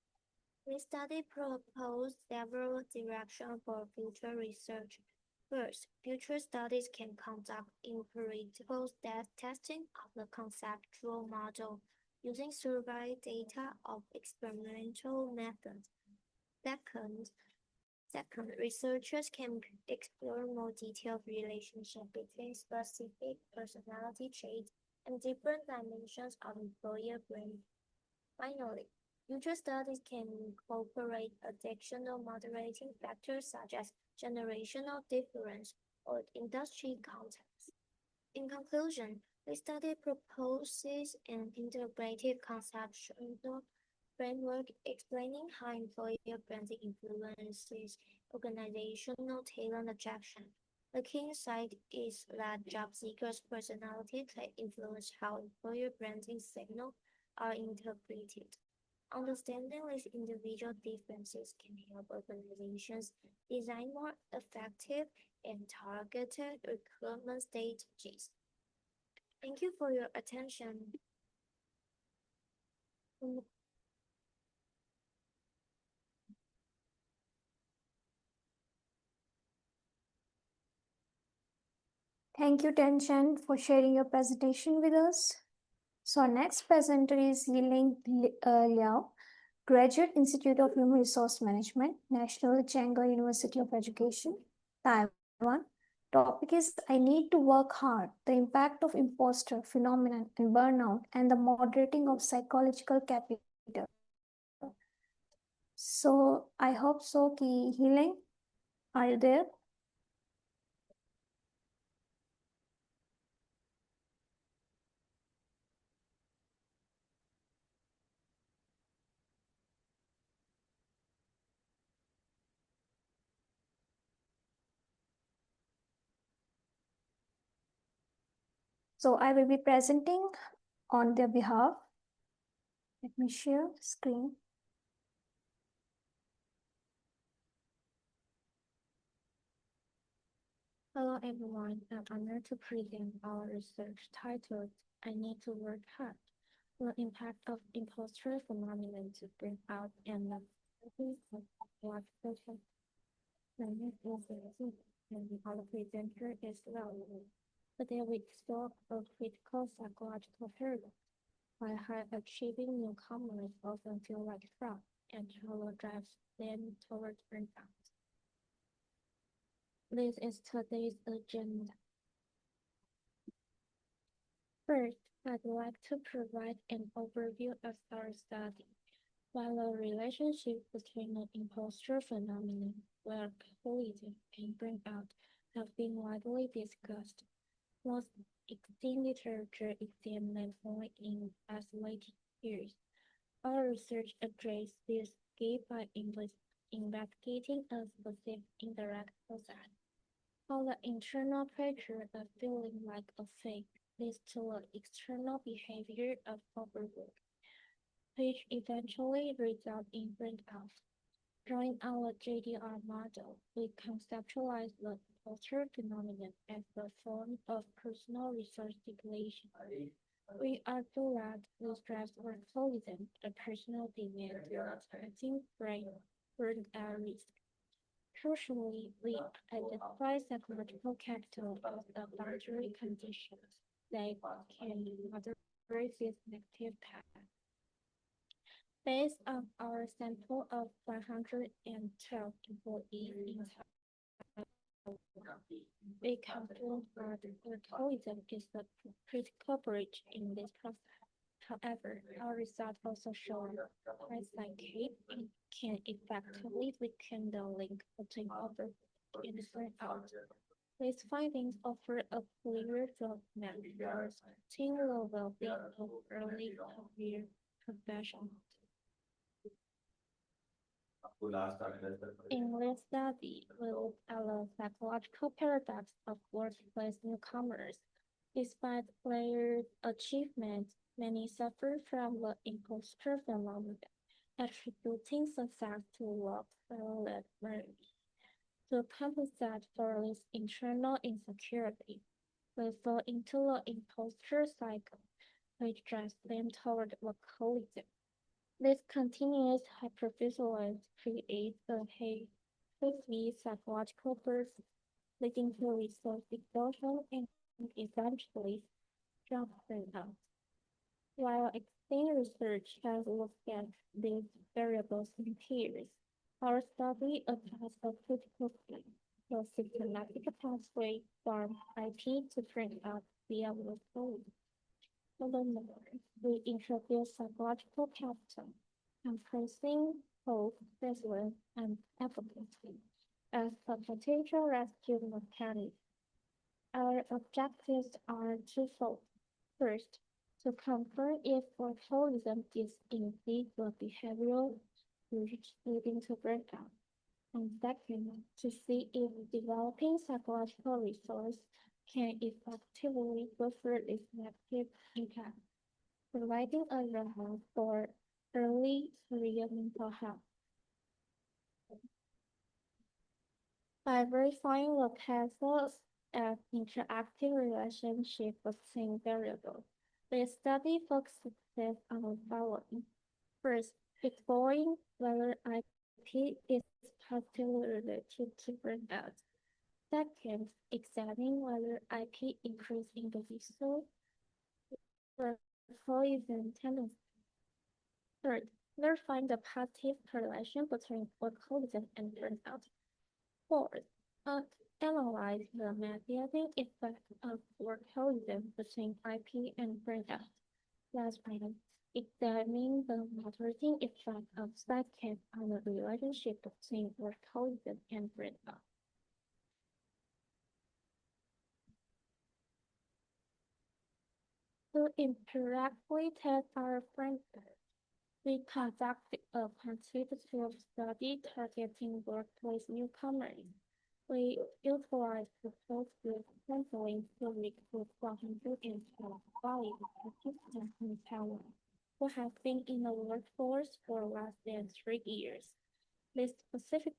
The study proposed several directions for future research. First, future studies can conduct empirical testing of the conceptual model using survey data of experimental methods. Second, researchers can explore more detailed relationship between specific personality traits and different dimensions of employer branding. Finally, Future studies can incorporate additional moderating factors such as generational difference or industry context. In conclusion, the study proposes an integrative conceptual framework explaining how employer branding influences organizational talent attraction. The key insight is that job seekers' personality can influence how employer branding signals are interpreted. Understanding these individual differences can help organizations design more effective and targeted recruitment strategies. Thank you for your attention. Thank you, Tenchan, for sharing your presentation with us. So our next presenter is Yiling Liao, Graduate Institute of Human Resource Management, National Chenghe University of Education, Taiwan. Topic is I need to work hard, the impact of imposter phenomenon and burnout, and the moderating of psychological capital. So I hope so, Ki Yiling, are you there? So I will be presenting on their behalf. Let me share screen. Hello everyone, I'm honored to present our research titled I Need to Work Hard, the impact of imposter phenomenon to bring out and psychological. My name is Lindsay, and our presenter is Leo. Today we explore a critical psychological paradox. Why high-achieving newcomers often feel like fraud and how it drives them towards burnout. This is today's agenda. First, I'd like to provide an overview of our study. While the relationship between the imposter phenomenon, workaholism, and burnout have been widely discussed, most existing literature examines them only in isolated years. Our research addressed this gap by investigating a specific indirect process. How the internal pressure of feeling like a fake leads to the external behavior of overwork, which eventually result in burnout. Drawing our JDR model, we conceptualize the imposter phenomenon as a form of personal resource depletion. We argue that this drives workaholism, a personal demand towards achieving burnout risk. Crucially, we identify psychological capital as a boundary condition that can moderate this negative path. Based on our sample of 112 employees in Taiwan, we conclude that workaholism is the critical bridge in this process. However, our results also show that psyche can effectively weaken the link between overwork and burnout. These findings offer a clear roadmap for supporting the well-being of early career professionals. In this study, we looked at the psychological paradox of workplace newcomers. Despite their achievements, many suffer from the imposter phenomenon, attributing success to work-related merit. To compensate for this internal insecurity, they fall into the imposter cycle, which drives them toward workaholism. This continuous hypervigilance creates a heavy psychological burden, leading to resource exhaustion and eventually job burnout. While existing research has looked at these variables in peers, our study applies a critical point, the systematic pathway from IP to burnout via workload. Furthermore, we introduce psychological capital, embracing hope, resilience, and advocacy as a potential rescue mechanic. Our objectives are twofold. First, to confirm if workaholism is indeed a behavioral route leading to breakout. And second, to see if developing psychological resource can effectively buffer this negative impact, providing a roadmap for early career mental health. By verifying the causal and interactive relationship between variables, the study focuses on the following. First, exploring whether IP is positively related to burnout. Second, examining whether IP increases individual workaholism tendencies. Third, verifying the positive correlation between workaholism and burnout. Fourth, analyze the mediating effect of workaholism between IP and burnout. Last item, examine the moderating effect of sidekick on the relationship between workaholism and burnout. To empirically test our framework, we conducted a quantitative study targeting workplace newcomers. We utilized the post-group sampling to recruit 112 participants in Taiwan who have been in the workforce for less than 3 years. This specific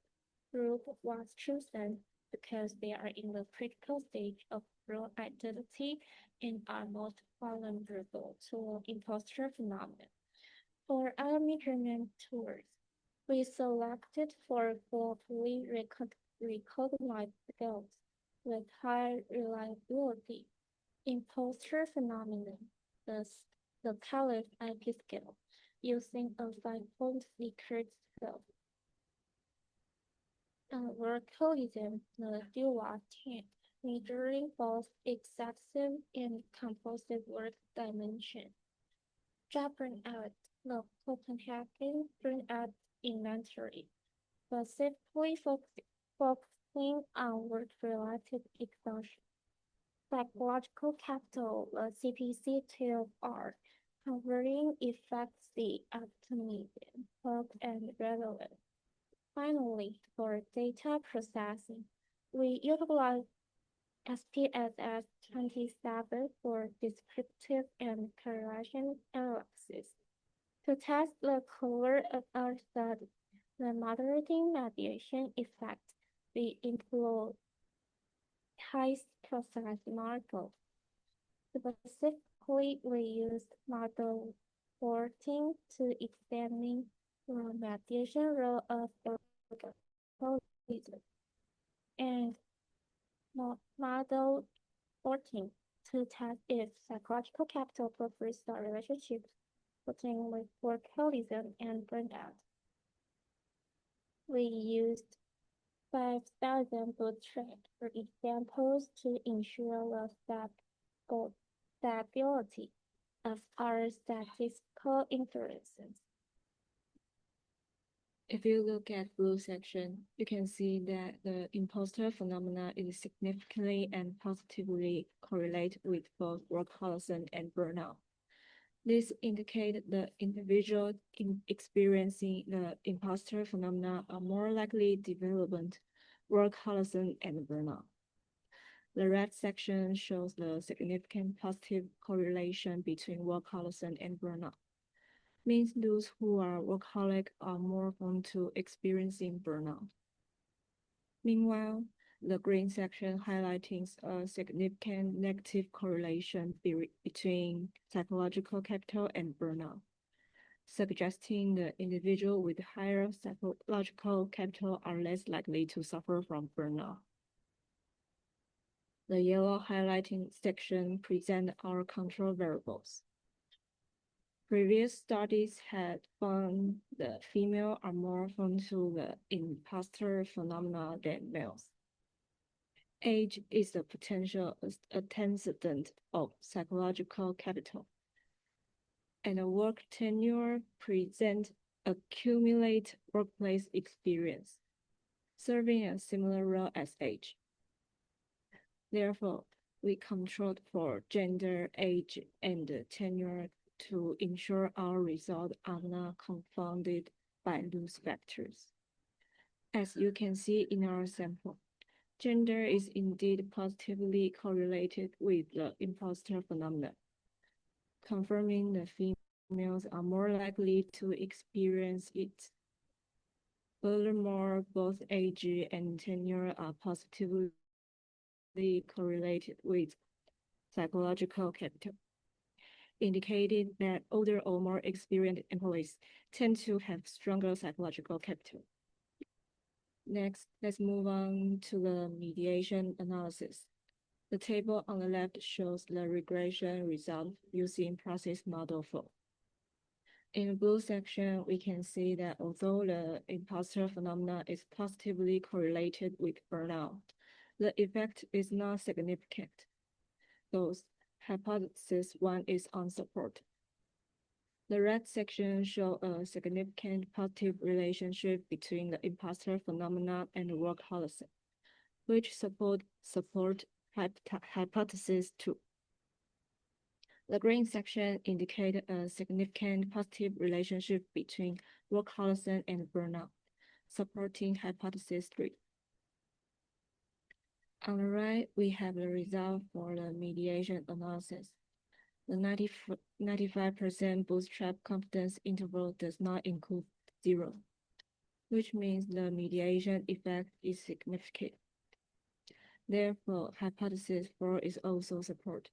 group was chosen because they are in the critical stage of role identity and are most vulnerable to imposter phenomenon. For our measurement tools, we selected for globally recognized skills with high reliability. Imposter phenomenon, the Caliph IP scale, using a 5-point Likert scale. Workaholism, the DUA 10, measuring both excessive and compulsive work dimension. Job burnout, the Copenhagen burnout inventory, specifically focusing on work-related exhaustion. Psychological capital, the CPC-12R, covering efficacy, optimism, hope, and relevance. Finally, for data processing, we utilize SPSS 27 for descriptive and correlation analysis. To test the color of our study, the moderating mediation effect, we employ high-process model. Specifically, we used model 14 to examine the mediation role of workaholism and model 14 to test if psychological capital buffers the relationship between workaholism and burnout. We used 5,000 bootstrap for examples to ensure the stability of our statistical inferences. If you look at blue section, you can see that the imposter phenomena is significantly and positively correlated with both workaholism and burnout. This indicates the individual experiencing the imposter phenomena are more likely development, workaholism, and burnout. The red section shows the significant positive correlation between workaholism and burnout. Means those who are workaholic are more prone to experiencing burnout. Meanwhile, the green section highlighting a significant negative correlation between psychological capital and burnout, suggesting the individual with higher psychological capital are less likely to suffer from burnout. The yellow highlighting section presents our control variables. Previous studies had found that females are more prone to the imposter phenomena than males. Age is a potential antecedent of psychological capital, and a work tenure presents accumulate workplace experience, serving a similar role as age. Therefore, we controlled for gender, age, and tenure to ensure our results are not confounded by loose factors. As you can see in our sample, gender is indeed positively correlated with the imposter phenomenon, confirming the females are more likely to experience it. Furthermore, both age and tenure are positively correlated with psychological capital, indicating that older or more experienced employees tend to have stronger psychological capital. Next, let's move on to the mediation analysis. The table on the left shows the regression result using process model 4. In the blue section, we can see that although the imposter phenomenon is positively correlated with burnout, the effect is not significant. Thus, hypothesis 1 is unsupported. The red section shows a significant positive relationship between the imposter phenomenon and workaholism, which support hypothesis 2. The green section indicates a significant positive relationship between workaholism and burnout, supporting hypothesis 3. On the right, we have the result for the mediation analysis. The 95% bootstrap confidence interval does not include 0, which means the mediation effect is significant. Therefore, hypothesis 4 is also supported.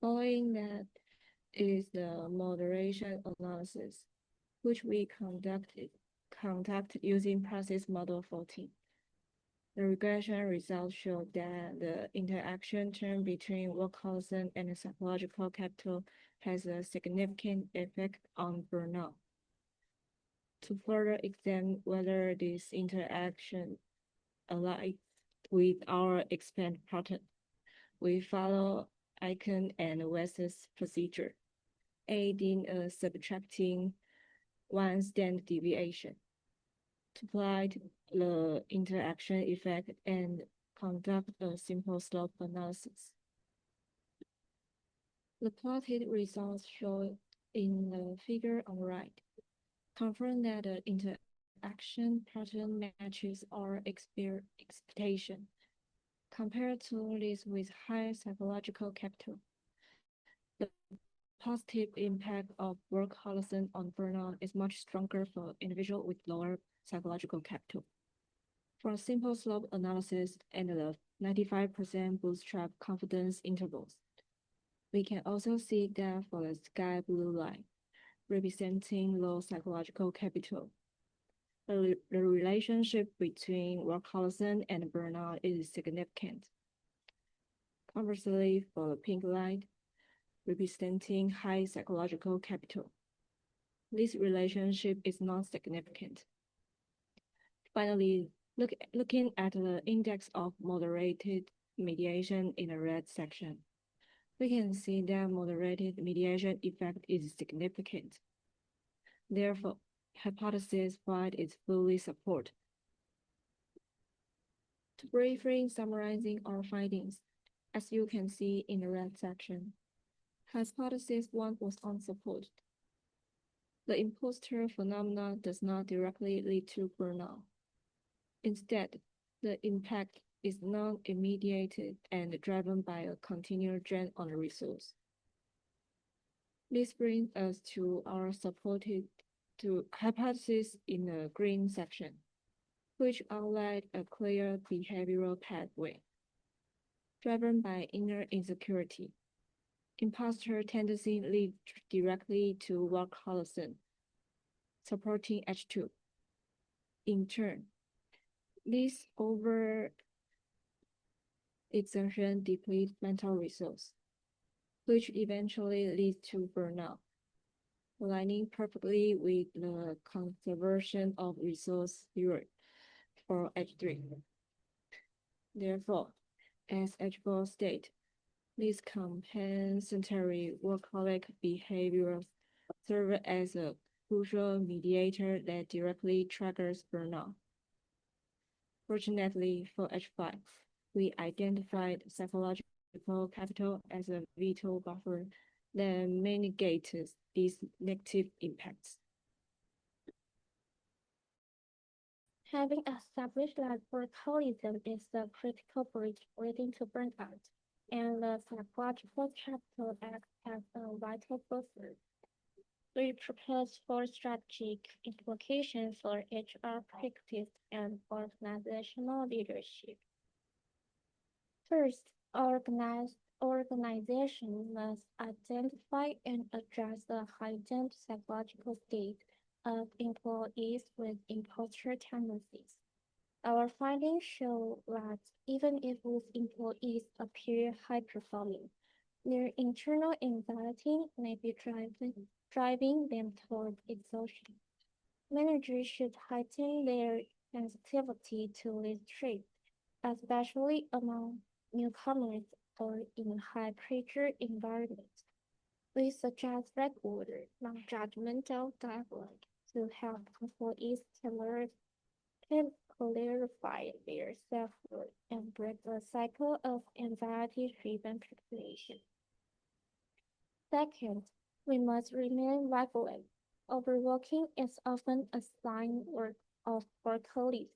Following that is the moderation analysis, which we conducted using process model 14. The regression results show that the interaction term between workaholism and psychological capital has a significant effect on burnout. To further examine whether this interaction aligns with our expand pattern, we follow Icahn and West's procedure, adding a subtracting one standard deviation to plot the interaction effect and conduct a simple slope analysis. The plotted results shown in the figure on the right confirm that the interaction pattern matches our expectation. Compared to these with higher psychological capital, the positive impact of workaholism on burnout is much stronger for individuals with lower psychological capital. For a simple slope analysis and the 95% bootstrap confidence intervals, we can also see that for the sky blue line, representing low psychological capital, the relationship between workaholism and burnout is significant. Conversely, for the pink line, representing high psychological capital, this relationship is not significant. Finally, looking at the index of moderated mediation in the red section, we can see that moderated mediation effect is significant. Therefore, hypothesis 5 is fully supported. To briefly summarizing our findings, as you can see in the red section, hypothesis 1 was unsupported. The imposter phenomenon does not directly lead to burnout. Instead, the impact is non-immediate and driven by a continual drain on the resource. This brings us to our supported hypothesis in the green section, which outlined a clear behavioral pathway. Driven by inner insecurity, imposter tendency leads directly to workaholism, supporting H2. In turn, this over-exertion depletes mental resource, which eventually leads to burnout, aligning perfectly with the conservation of resource theory for H3. Therefore, as H4 states, this compensatory workaholic behavior serve as a crucial mediator that directly triggers burnout. Fortunately for H5, we identified psychological capital as a vital buffer that mitigates these negative impacts. Having established that workaholism is the critical bridge leading to burnout, and the psychological capital acts as a vital buffer, we propose 4 strategic implications for HR practice and organizational leadership. First, organization must identify and address the heightened psychological state of employees with imposter tendencies. Our findings show that even if these employees appear high-performing, their internal anxiety may be driving them toward exhaustion. Managers should heighten their sensitivity to this trait, especially among newcomers or in high-pressure environments. We suggest regular, non-judgmental dialogue to help employees clarify their self-worth and break the cycle of anxiety-driven population. Second, we must remain vigilant. Overworking is often a sign of workaholism,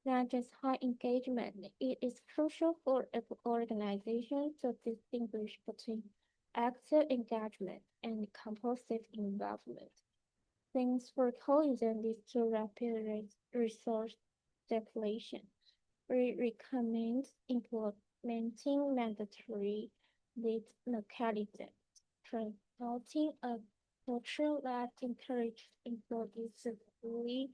not just high engagement. It is crucial for an organization to distinguish between active engagement and compulsive involvement. Since workaholism leads to rapid resource depletion, we recommend implementing mandatory lead mechanisms, promoting a culture that encourages employees to fully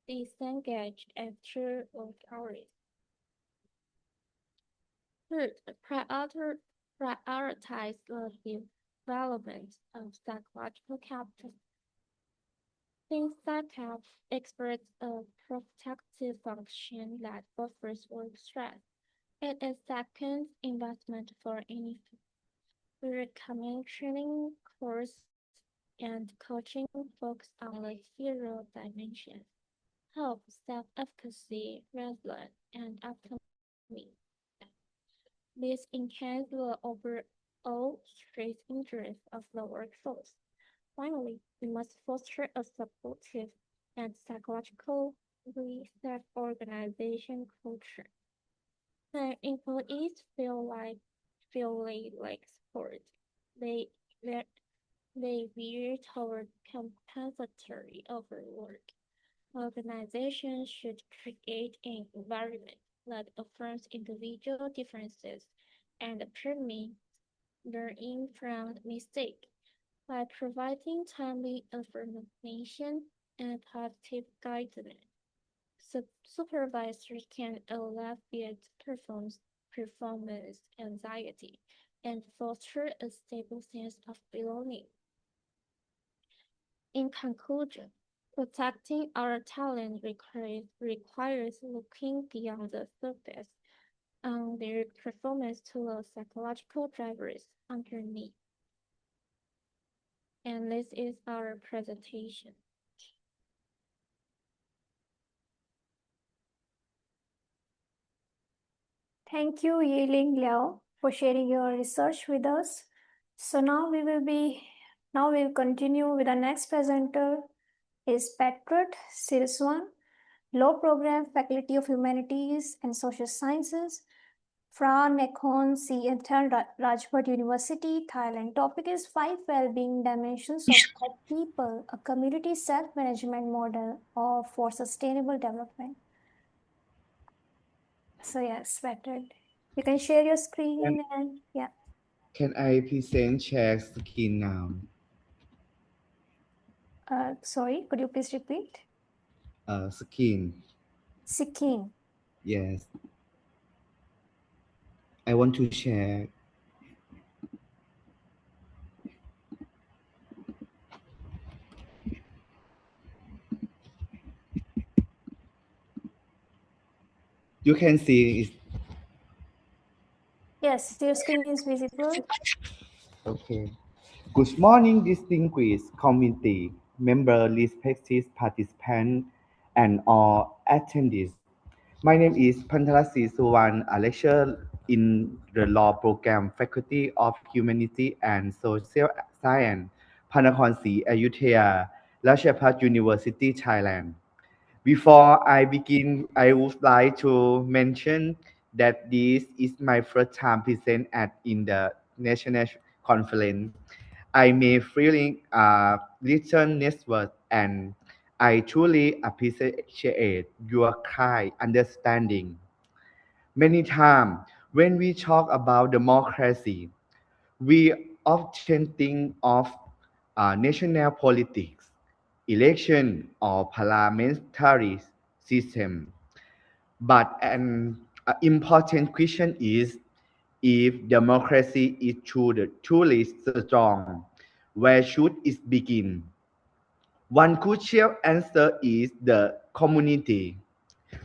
disengage after work hours. Third, prioritize the development of psychological capital. Things that have express a protective function that buffers work stress. It is second investment for any we recommend training course and coaching focus on the hero dimension, help, self-efficacy, resilience, and autonomy. This enhances the overall stress interest of the workforce. Finally, we must foster a supportive and psychologically safe organization culture. When employees feel they lack support, they veer toward compensatory overwork. Organizations should create an environment that affirms individual differences and permits learning from mistakes. By providing timely information and positive guidance, supervisors can alleviate performance anxiety and foster a stable sense of belonging. In conclusion, protecting our talent requires looking beyond the surface on their performance to the psychological drivers underneath. And this is our presentation. Thank you, Yiling Liao, for sharing your research with us. So now we'll continue with the next presenter is Patrick Siriswan, Law Program, Faculty of Humanities and Social Sciences, from Nakhon Saen Rajabhat University, Thailand. Topic is 5 well-being dimensions of people, a community self-management model for sustainable development. So yes, Patrick, you can share your screen and yeah. Can I present share screen now? Sorry, could you please repeat? Screen. Sikkim. Yes. I want to share. You can see it. Yes, your screen is visible. Okay. Good morning, distinguished committee member, respected participants, and all attendees. My name is Pantarasi Suwan, a lecturer in the law program, Faculty of Humanity and Social Science, Panakornศรี Ayutthaya, Ratchapat University, Thailand. Before I begin, I would like to mention that this is my first time present at in the national conference. I may feeling little nervous and I truly appreciate your kind understanding. Many times when we talk about democracy, we often think of national politics, election or parliamentary system. But an important question is if democracy is truly strong, where should it begin? One crucial answer is the community.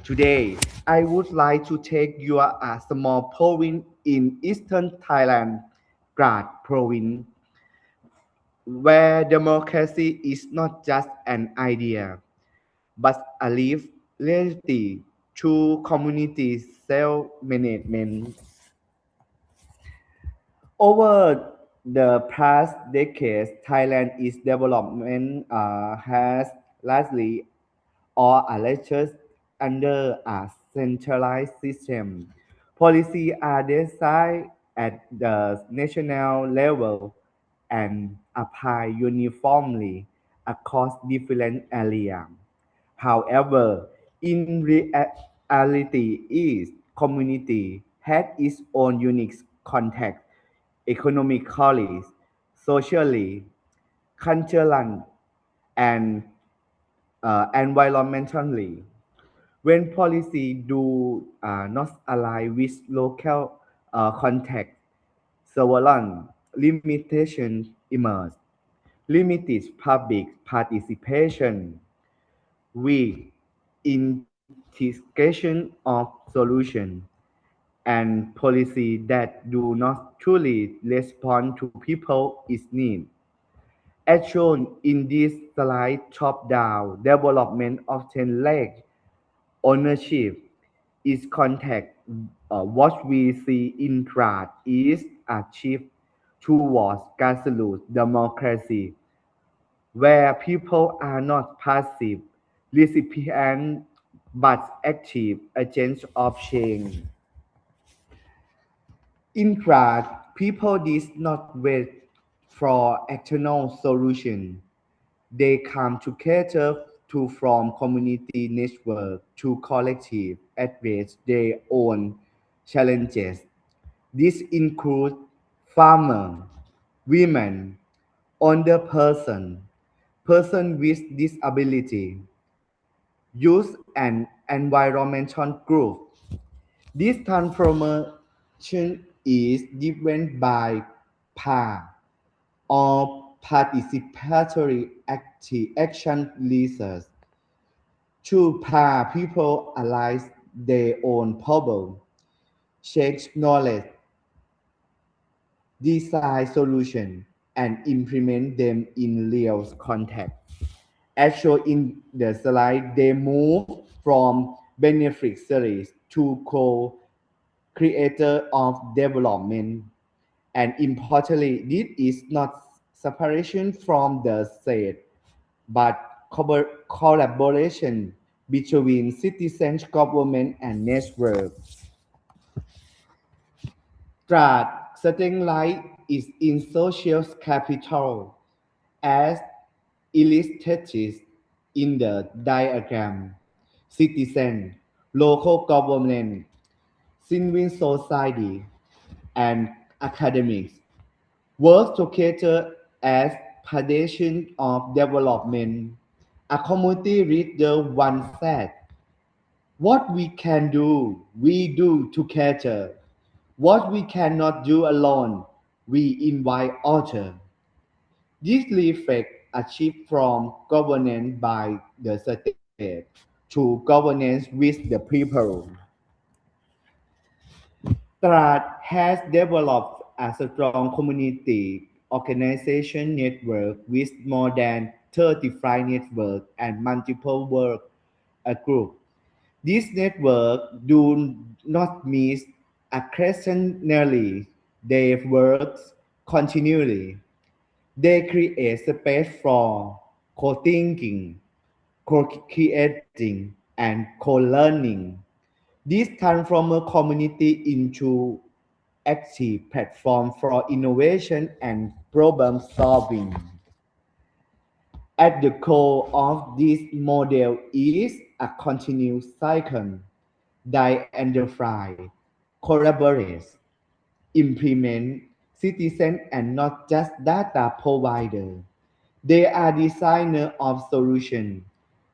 Today, I would like to take you a small province in eastern Thailand, Grad province, where democracy is not just an idea, but a lived reality through community self-management. Over the past decades, Thailand's development has largely or alleged under a centralized system. Policies are designed at the national level and applied uniformly across different areas. However, in reality, each community has its own unique context economically, socially, culturally, and environmentally. When policy do not align with local context, several limitations emerge. Limited public participation, weak integration of solutions, and policy that do not truly respond to people's needs. As shown in this slide, top-down development often lacks ownership is context. What we see in trad is a shift towards grassroots democracy, where people are not passive recipients but active agents of change. In fact, people did not wait for external solutions. They come together to form community network to collective address their own challenges. This includes farmers, women, older person, person with disability, youth and environmental groups. This transformation is driven by PAR or participatory action research. To PAR, people analyze their own problem, share knowledge, design solutions, and implement them in real context. As shown in the slide, they move from beneficiaries to co-creator of development. And importantly, this is not separation from the state, but collaboration between citizens, government, and network. Third, setting light is in social capital, as illustrated in the diagram. Citizen, local government, civil society, and academics work together as foundation of development. A community leader once said, "What we can do, we do together. What we cannot do alone, we invite others." This reflects a shift from governance by the state to governance with the people. Trad has developed a strong community organization network with more than 35 networks and multiple work groups. These networks do not meet occasionally, they work continually. They create space for co-thinking, co-creating, and co-learning. This transforms a community into active platform for innovation and problem solving. At the core of this model is a continuous cycle. They identify, collaborate, implement citizen and not just data provider. They are designer of solution.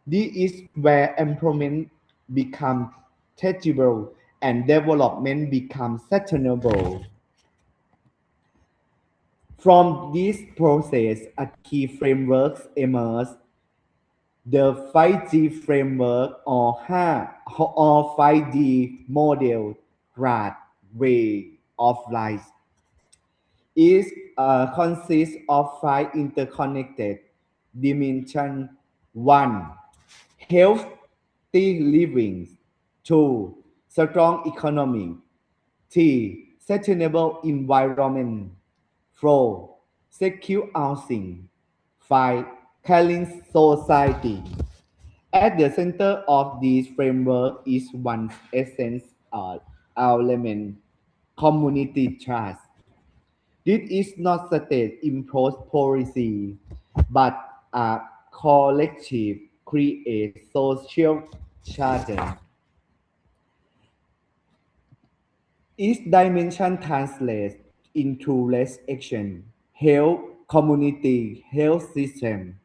This is where employment becomes tangible and development becomes sustainable. From this process, a key frameworks emerge. The 5G framework or 5D model grad way of life is consists of five interconnected dimensions. One, healthy living. Two, strong economy. Three, sustainable environment. Four, secure housing. Five, caring society. At the center of this framework is one essence element, community trust. This is not state imposed policy, but a collective create social charter. Each dimension translates into less action, health, community, health system,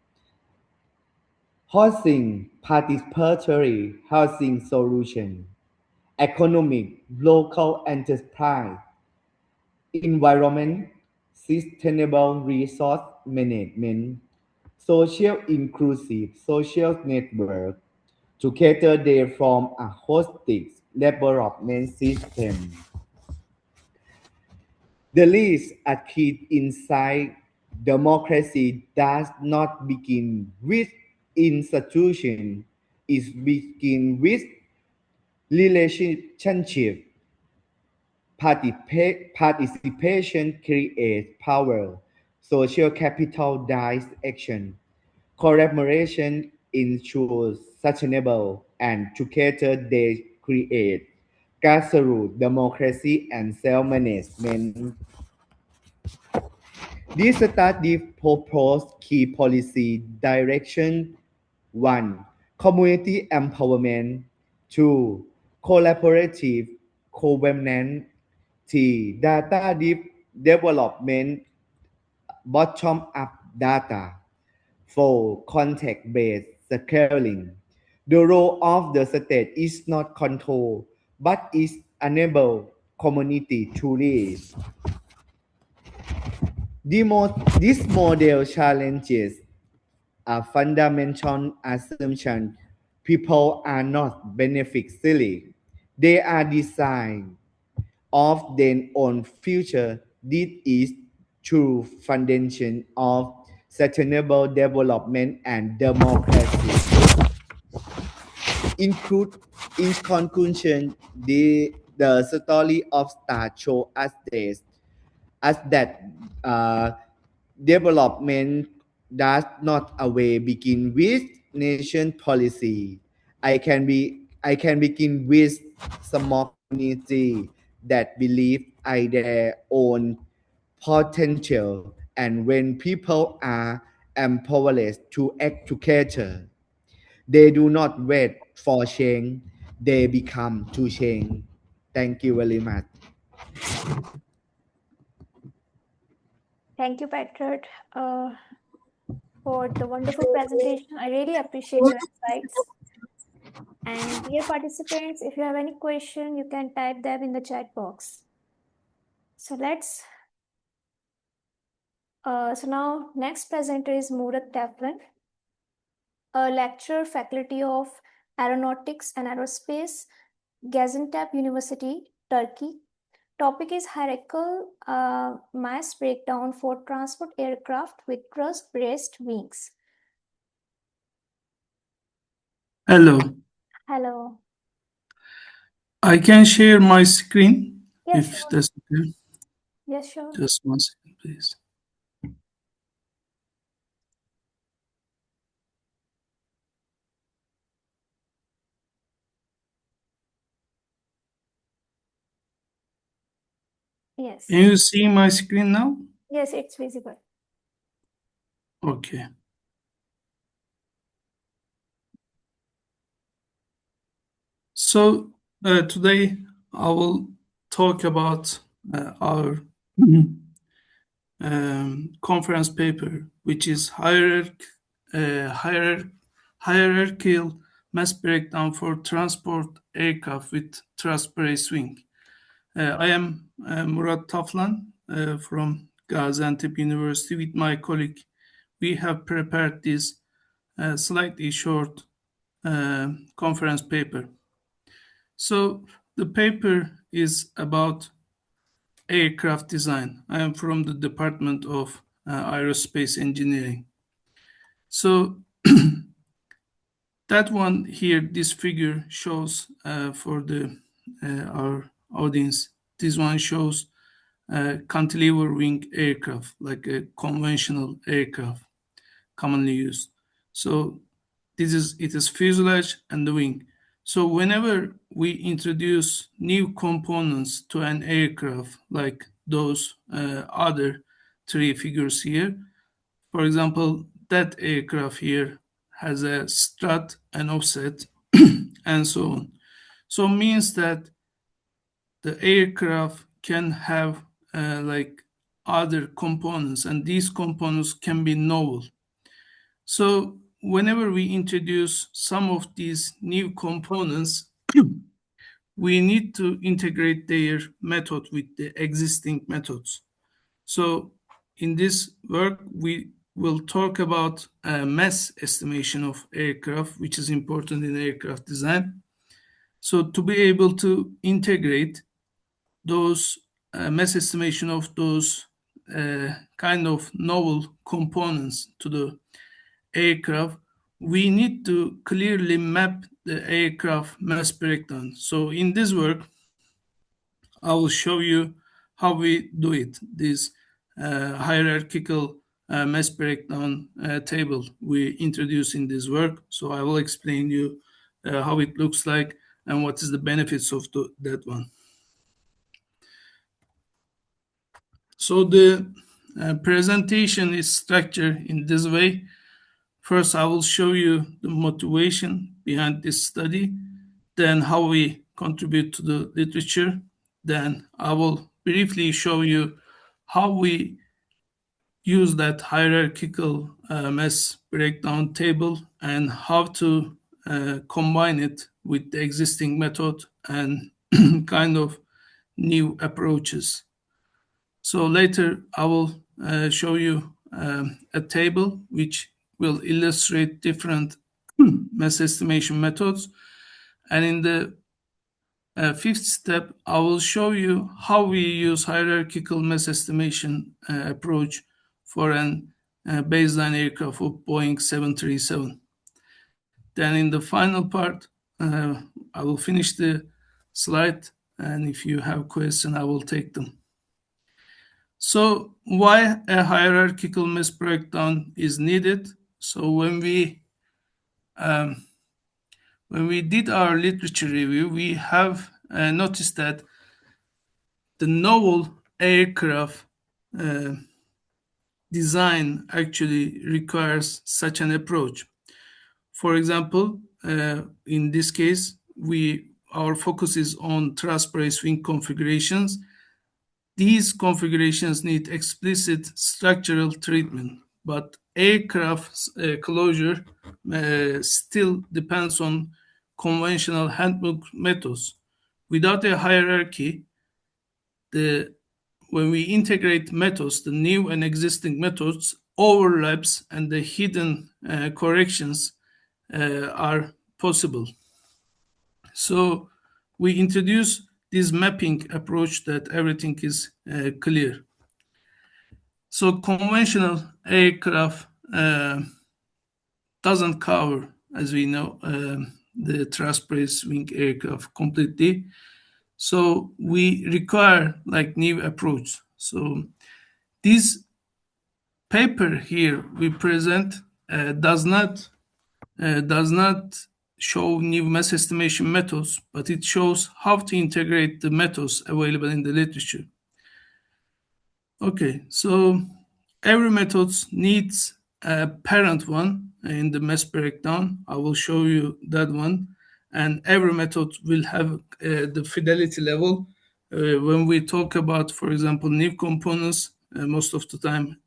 housing, participatory housing solution, economic, local enterprise, environment, sustainable resource management, social inclusive social network. Together they form a holistic development system. The least a key insight democracy does not begin with institution, it begins with relationship. Participation creates power. Social capital drives action. Collaboration ensures sustainable, and together they create grassroots democracy and self-management. This study proposed key policy direction. 1. Community empowerment. 2. Collaborative governance. 3. Data development, bottom-up data. 4. Context-based scaling. The role of the state is not control, but is enable community to lead. This model challenges a fundamental assumption: people are not beneficiary; they are designed of their own future. This is true foundation of sustainable development and democracy. In conclusion, the story of STAR shows us that development does not always begin with nation policy. I can begin with small community that believe in their own potential, and when people are empowered to act together, they do not wait for change, they become to change. Thank you very much. Thank you, Patrick, for the wonderful presentation. I really appreciate your insights. And dear participants, if you have any question, you can type them in the chat box. So now next presenter is Murat Teflon, a lecturer, Faculty of Aeronautics and Aerospace, Gaziantep University, Turkey. Topic is hierarchical mass breakdown for transport aircraft with truss-braced wings. Hello. Hello. I can share my screen Yes, if sure. that's okay. Yes, sure. Just 1 second, please. Yes. Can you see my screen now? Yes, it's visible. Okay. So today I will talk about our conference paper, which is hierarchical mass breakdown for transport aircraft with truss-braced wing. I am Murat Taflan from Gaziantep University with my colleague. We have prepared this slightly short conference paper. So the paper is about aircraft design. I am from the Department of Aerospace Engineering. So that one here, this figure shows for our audience. This one shows cantilever wing aircraft, like a conventional aircraft commonly used. So it is fuselage and the wing. So whenever we introduce new components to an aircraft, like those other three figures here, for example, that aircraft here has a strut, an offset, and so on. So means that the aircraft can have like other components, and these components can be novel. So whenever we introduce some of these new components, we need to integrate their method with the existing methods. So in this work, we will talk about mass estimation of aircraft, which is important in aircraft design. So to be able to integrate those mass estimation of those kind of novel components to the aircraft, we need to clearly map the aircraft mass breakdown. So in this work, I will show you how we do it. This hierarchical mass breakdown table we introduce in this work. So I will explain you how it looks like and what is the benefits of that one. So the presentation is structured in this way. First, I will show you the motivation behind this study, then how we contribute to the literature. Then I will briefly show you how we use that hierarchical mass breakdown table and how to combine it with the existing method and kind of new approaches. So later I will show you a table which will illustrate different mass estimation methods. And in the fifth step, I will show you how we use hierarchical mass estimation approach for an baseline aircraft of Boeing 737. Then in the final part, I will finish the slide, and if you have questions, I will take them. So why a hierarchical mass breakdown is needed? So when we did our literature review, we have noticed that the novel aircraft design actually requires such an approach. For example, in this case, our focus is on truss-braced wing configurations. These configurations need explicit structural treatment, but aircraft closure still depends on conventional handbook methods. Without a hierarchy, when we integrate methods, the new and existing methods overlaps and the hidden corrections are possible. So we introduce this mapping approach that everything is clear. So conventional aircraft doesn't cover, as we know, the truss-braced wing aircraft completely. So we require like new approach. So this paper here we present does not show new mass estimation methods, but it shows how to integrate the methods available in the literature. Okay, so every method needs a parent one in the mass breakdown. I will show you that one. And every method will have the fidelity level. When we talk about, for example, new components, most of the time,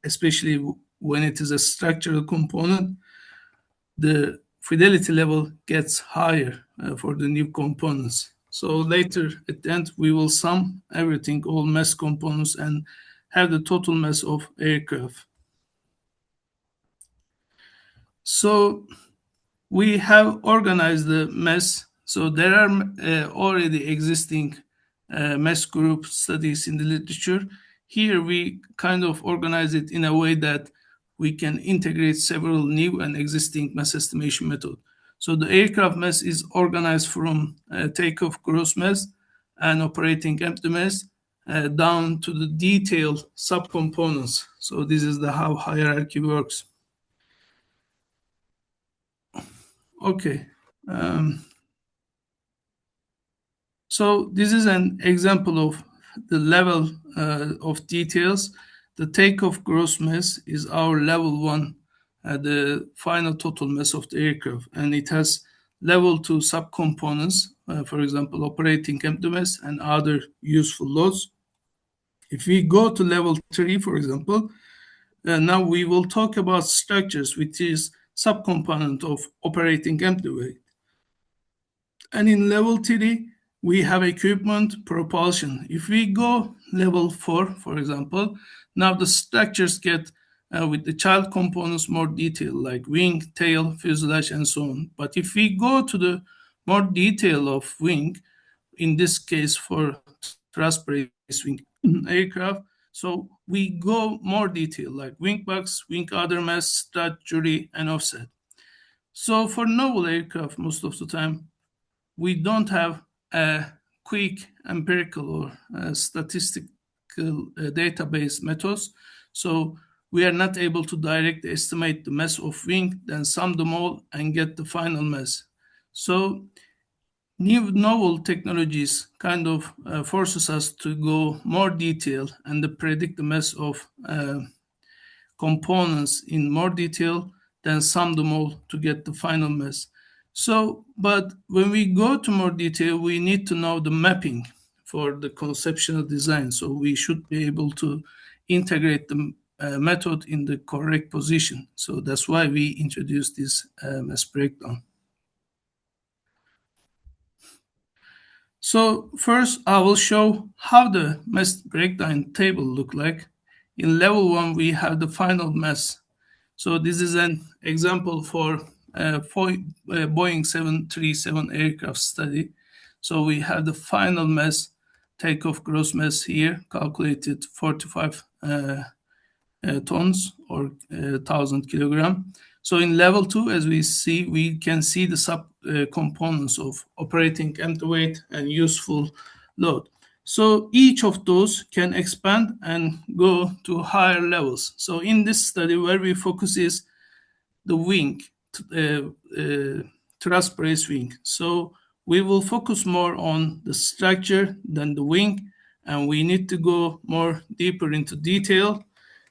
especially when it is a structural component, the fidelity level gets higher for the new components. So later at the end, we will sum everything, all mass components, and have the total mass of aircraft. So we have organized the mass. So there are already existing mass group studies in the literature. Here we kind of organize it in a way that we can integrate several new and existing mass estimation methods. So the aircraft mass is organized from takeoff gross mass and operating empty mass down to the detailed subcomponents. So this is how hierarchy works. Okay. So this is an example of the level of details. The takeoff gross mass is our level 1, the final total mass of the aircraft, and it has level 2 subcomponents, for example, operating empty mass and other useful loads. If we go to level 3, for example, now we will talk about structures, which is subcomponent of operating empty weight. And in level 3, we have equipment propulsion. If we go level 4, for example, now the structures get with the child components more detail, like wing, tail, fuselage, and so on. But if we go to the more detail of wing, in this case for truss-braced wing aircraft, so we go more detail, like wing box, wing other mass, strut, jury, and offset. So for novel aircraft, most of the time, we don't have a quick empirical or statistical database methods. So we are not able to directly estimate the mass of wing, then sum them all and get the final mass. So new novel technologies kind of forces us to go more detail and to predict the mass of components in more detail, then sum them all to get the final mass. So, but when we go to more detail, we need to know the mapping for the conceptual design. So we should be able to integrate the method in the correct position. So that's why we introduced this mass breakdown. So first, I will show how the mass breakdown table look like. In level 1, we have the final mass. So this is an example for Boeing 737 aircraft study. So we have the final mass, takeoff gross mass here, calculated 45 tons or 1,000 kilogram. So in level 2, as we see, we can see the sub components of operating empty weight and useful load. So each of those can expand and go to higher levels. So in this study, where we focus is the wing, truss-braced wing. So we will focus more on the structure than the wing, and we need to go more deeper into detail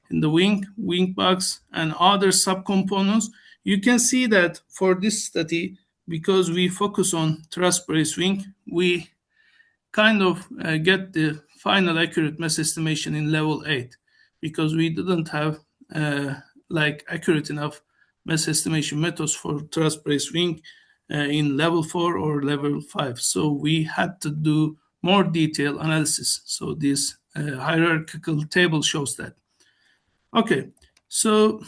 in the wing box, and other subcomponents. You can see that for this study, because we focus on truss-braced wing, we kind of get the final accurate mass estimation in level 8, because we didn't have like accurate enough mass estimation methods for truss-braced wing in level 4 or level 5. So we had to do more detailed analysis. So this hierarchical table shows that. Okay, so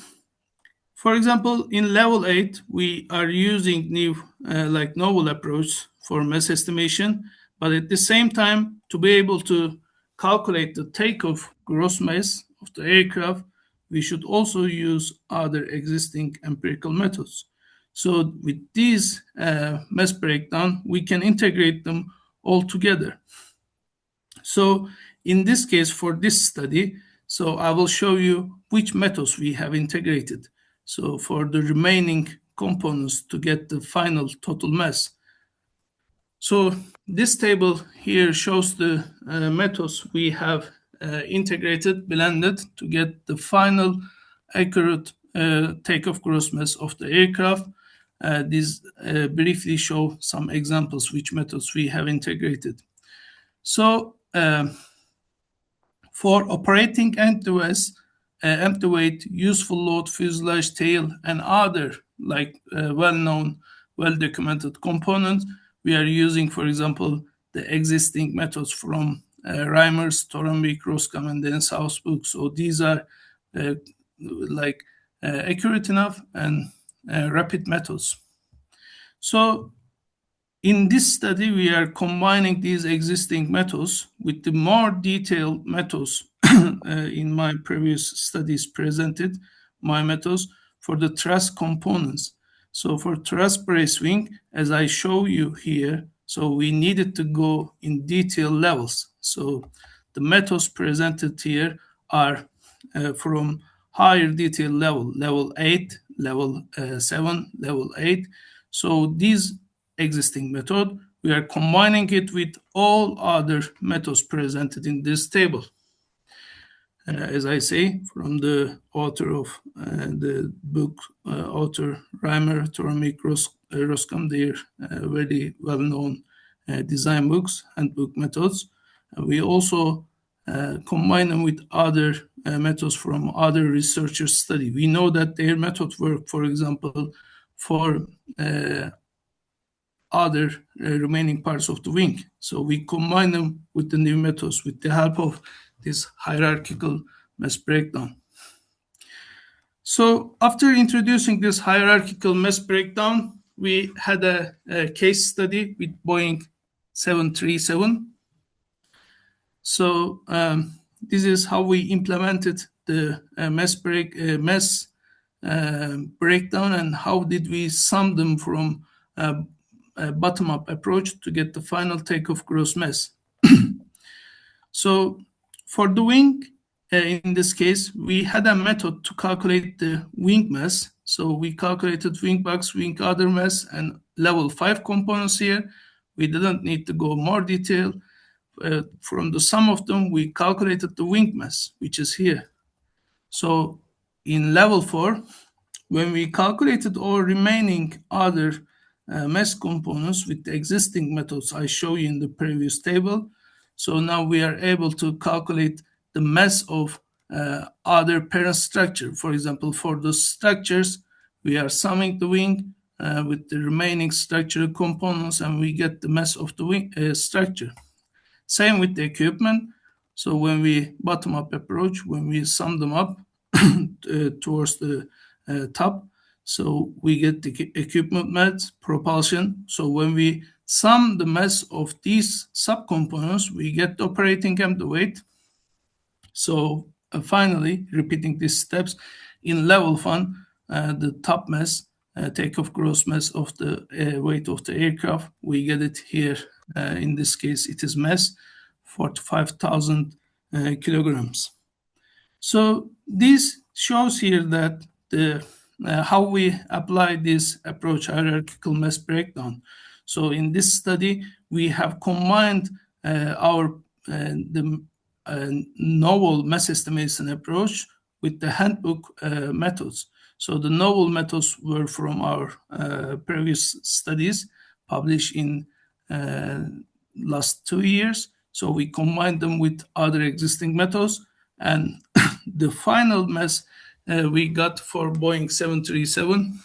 for example, in level 8, we are using new like novel approach for mass estimation, But at the same time, to be able to calculate the takeoff gross mass of the aircraft, we should also use other existing empirical methods. So with these mass breakdown, we can integrate them all together. So in this case, for this study, so I will show you which methods we have integrated. So for the remaining components to get the final total mass. So this table here shows the methods we have integrated, blended to get the final accurate takeoff gross mass of the aircraft. These briefly show some examples which methods we have integrated. So for operating empty weight, useful load, fuselage tail, and other like well-known, well-documented components, we are using, for example, the existing methods from Reimers, Torenbeek, Roskam, and then Southbrook. So these are accurate enough and rapid methods. So in this study, we are combining these existing methods with the more detailed methods in my previous studies presented, my methods for the truss components. So for truss brace wing, as I show you here, so we needed to go in detail levels. So the methods presented here are from higher detail level 8, level 7, level 8. So these existing method, we are combining it with all other methods presented in this table. As I say, from the author of the book, author Reimer, Torenbeek, Roskam, their very well-known design books, handbook methods. We also combine them with other methods from other researchers' study. We know that their method work, for example, for other remaining parts of the wing. So we combine them with the new methods with the help of this hierarchical mass breakdown. So after introducing this hierarchical mass breakdown, we had a case study with Boeing 737. So this is how we implemented the mass breakdown and how did we sum them from a bottom-up approach to get the final takeoff gross mass. So for the wing, in this case, we had a method to calculate the wing mass. So we calculated wing box, wing other mass, and level 5 components here. We didn't need to go more detail. From the sum of them, we calculated the wing mass, which is here. So in level 4, when we calculated all remaining other mass components with the existing methods I show you in the previous table, so now we are able to calculate the mass of other parent structure. For example, for the structures, we are summing the wing with the remaining structural components, and we get the mass of the wing structure. Same with the equipment. So when we bottom-up approach, when we sum them up towards the top, so we get the equipment mass, propulsion. So when we sum the mass of these subcomponents, we get the operating empty weight. So finally, repeating these steps, in level 1, the top mass, takeoff gross mass of the weight of the aircraft, we get it here. In this case, it is mass 45,000 kilograms. So this shows here that how we apply this approach, hierarchical mass breakdown. So in this study, we have combined the novel mass estimation approach with the handbook methods. So the novel methods were from our previous studies published in last 2 years. So we combined them with other existing methods, and the final mass we got for Boeing 737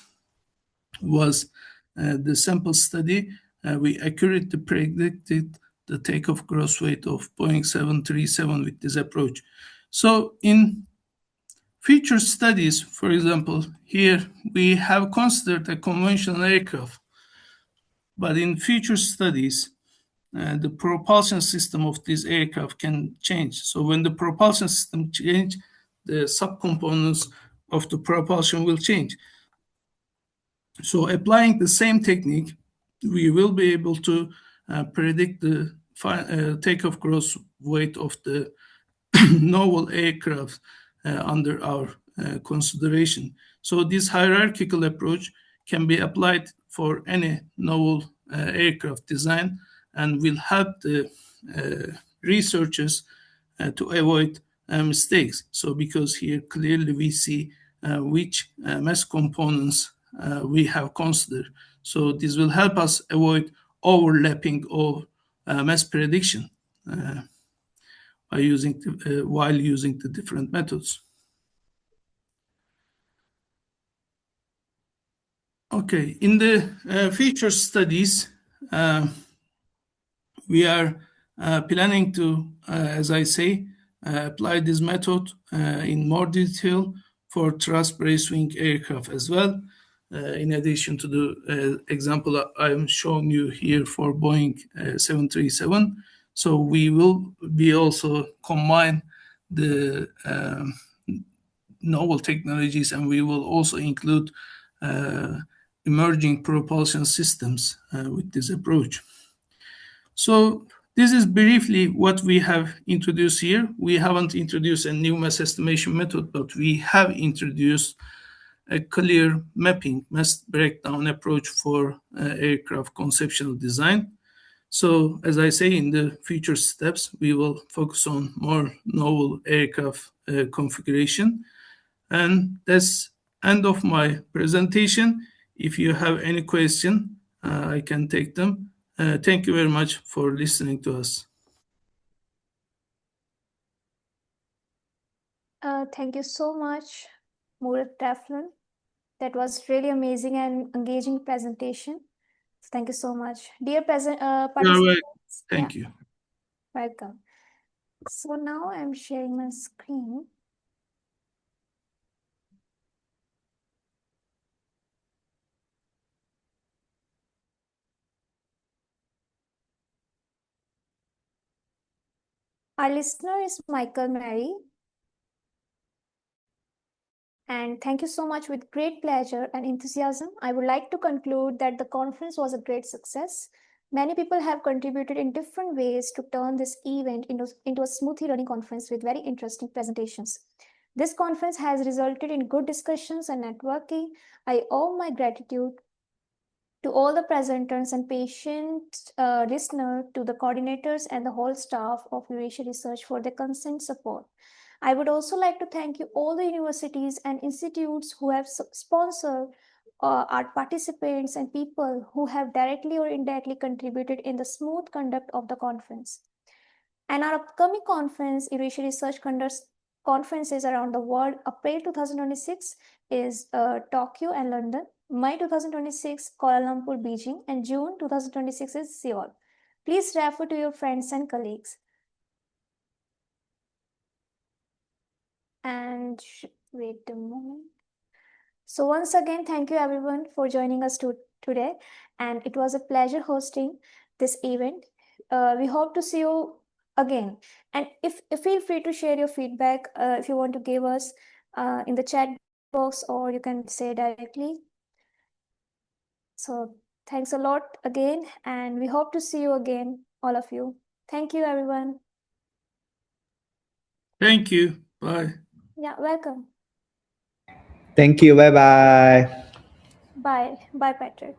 was the sample study. We accurately predicted the takeoff gross weight of Boeing 737 with this approach. So in future studies, for example, here we have considered a conventional aircraft, but in future studies, the propulsion system of this aircraft can change. So when the propulsion system change, the subcomponents of the propulsion will change. So applying the same technique, we will be able to predict the takeoff gross weight of the novel aircraft under our consideration. So this hierarchical approach can be applied for any novel aircraft design and will help the researchers to avoid mistakes. So because here clearly we see which mass components we have considered. So this will help us avoid overlapping of mass prediction while using the different methods. Okay, in the feature studies, we are planning to, as I say, apply this method in more detail for thrust brace wing aircraft as well. In addition to the example I'm showing you here for Boeing 737. So we will be also combine the novel technologies, and we will also include emerging propulsion systems with this approach. So this is briefly what we have introduced here. We haven't introduced a new mass estimation method, but we have introduced a clear mapping mass breakdown approach for aircraft conceptual design. So as I say, in the future steps, we will focus on more novel aircraft configuration. And that's end of my presentation. If you have any question, I can take them. Thank you very much for listening to us. Thank you so much, Murat Teflon. That was really amazing and engaging presentation. Thank you so much. Dear participants. Thank you. Welcome. So now I'm sharing my screen. Our listener is Michael Mary. And thank you so much. With great pleasure and enthusiasm, I would like to conclude that the conference was a great success. Many people have contributed in different ways to turn this event into a smoothly running conference with very interesting presentations. This conference has resulted in good discussions and networking. I owe my gratitude to all the presenters and patient listeners, to the coordinators and the whole staff of Eurasia Research for their constant support. I would also like to thank you all the universities and institutes who have sponsored our participants and people who have directly or indirectly contributed in the smooth conduct of the conference. And our upcoming conference, Eurasia Research conducts conferences around the world. April 2026 is Tokyo and London. May 2026, Kuala Lumpur, Beijing, and June 2026 is Seoul. Please refer to your friends and colleagues. And wait a moment. So once again, thank you everyone for joining us today. And it was a pleasure hosting this event. We hope to see you again. And if feel free to share your feedback if you want to give us in the chat box, or you can say directly. So thanks a lot again, and we hope to see you again, all of you. Thank you, everyone. Thank you. Bye. Yeah, welcome. Thank you. Bye bye. Bye. Bye, Patrick.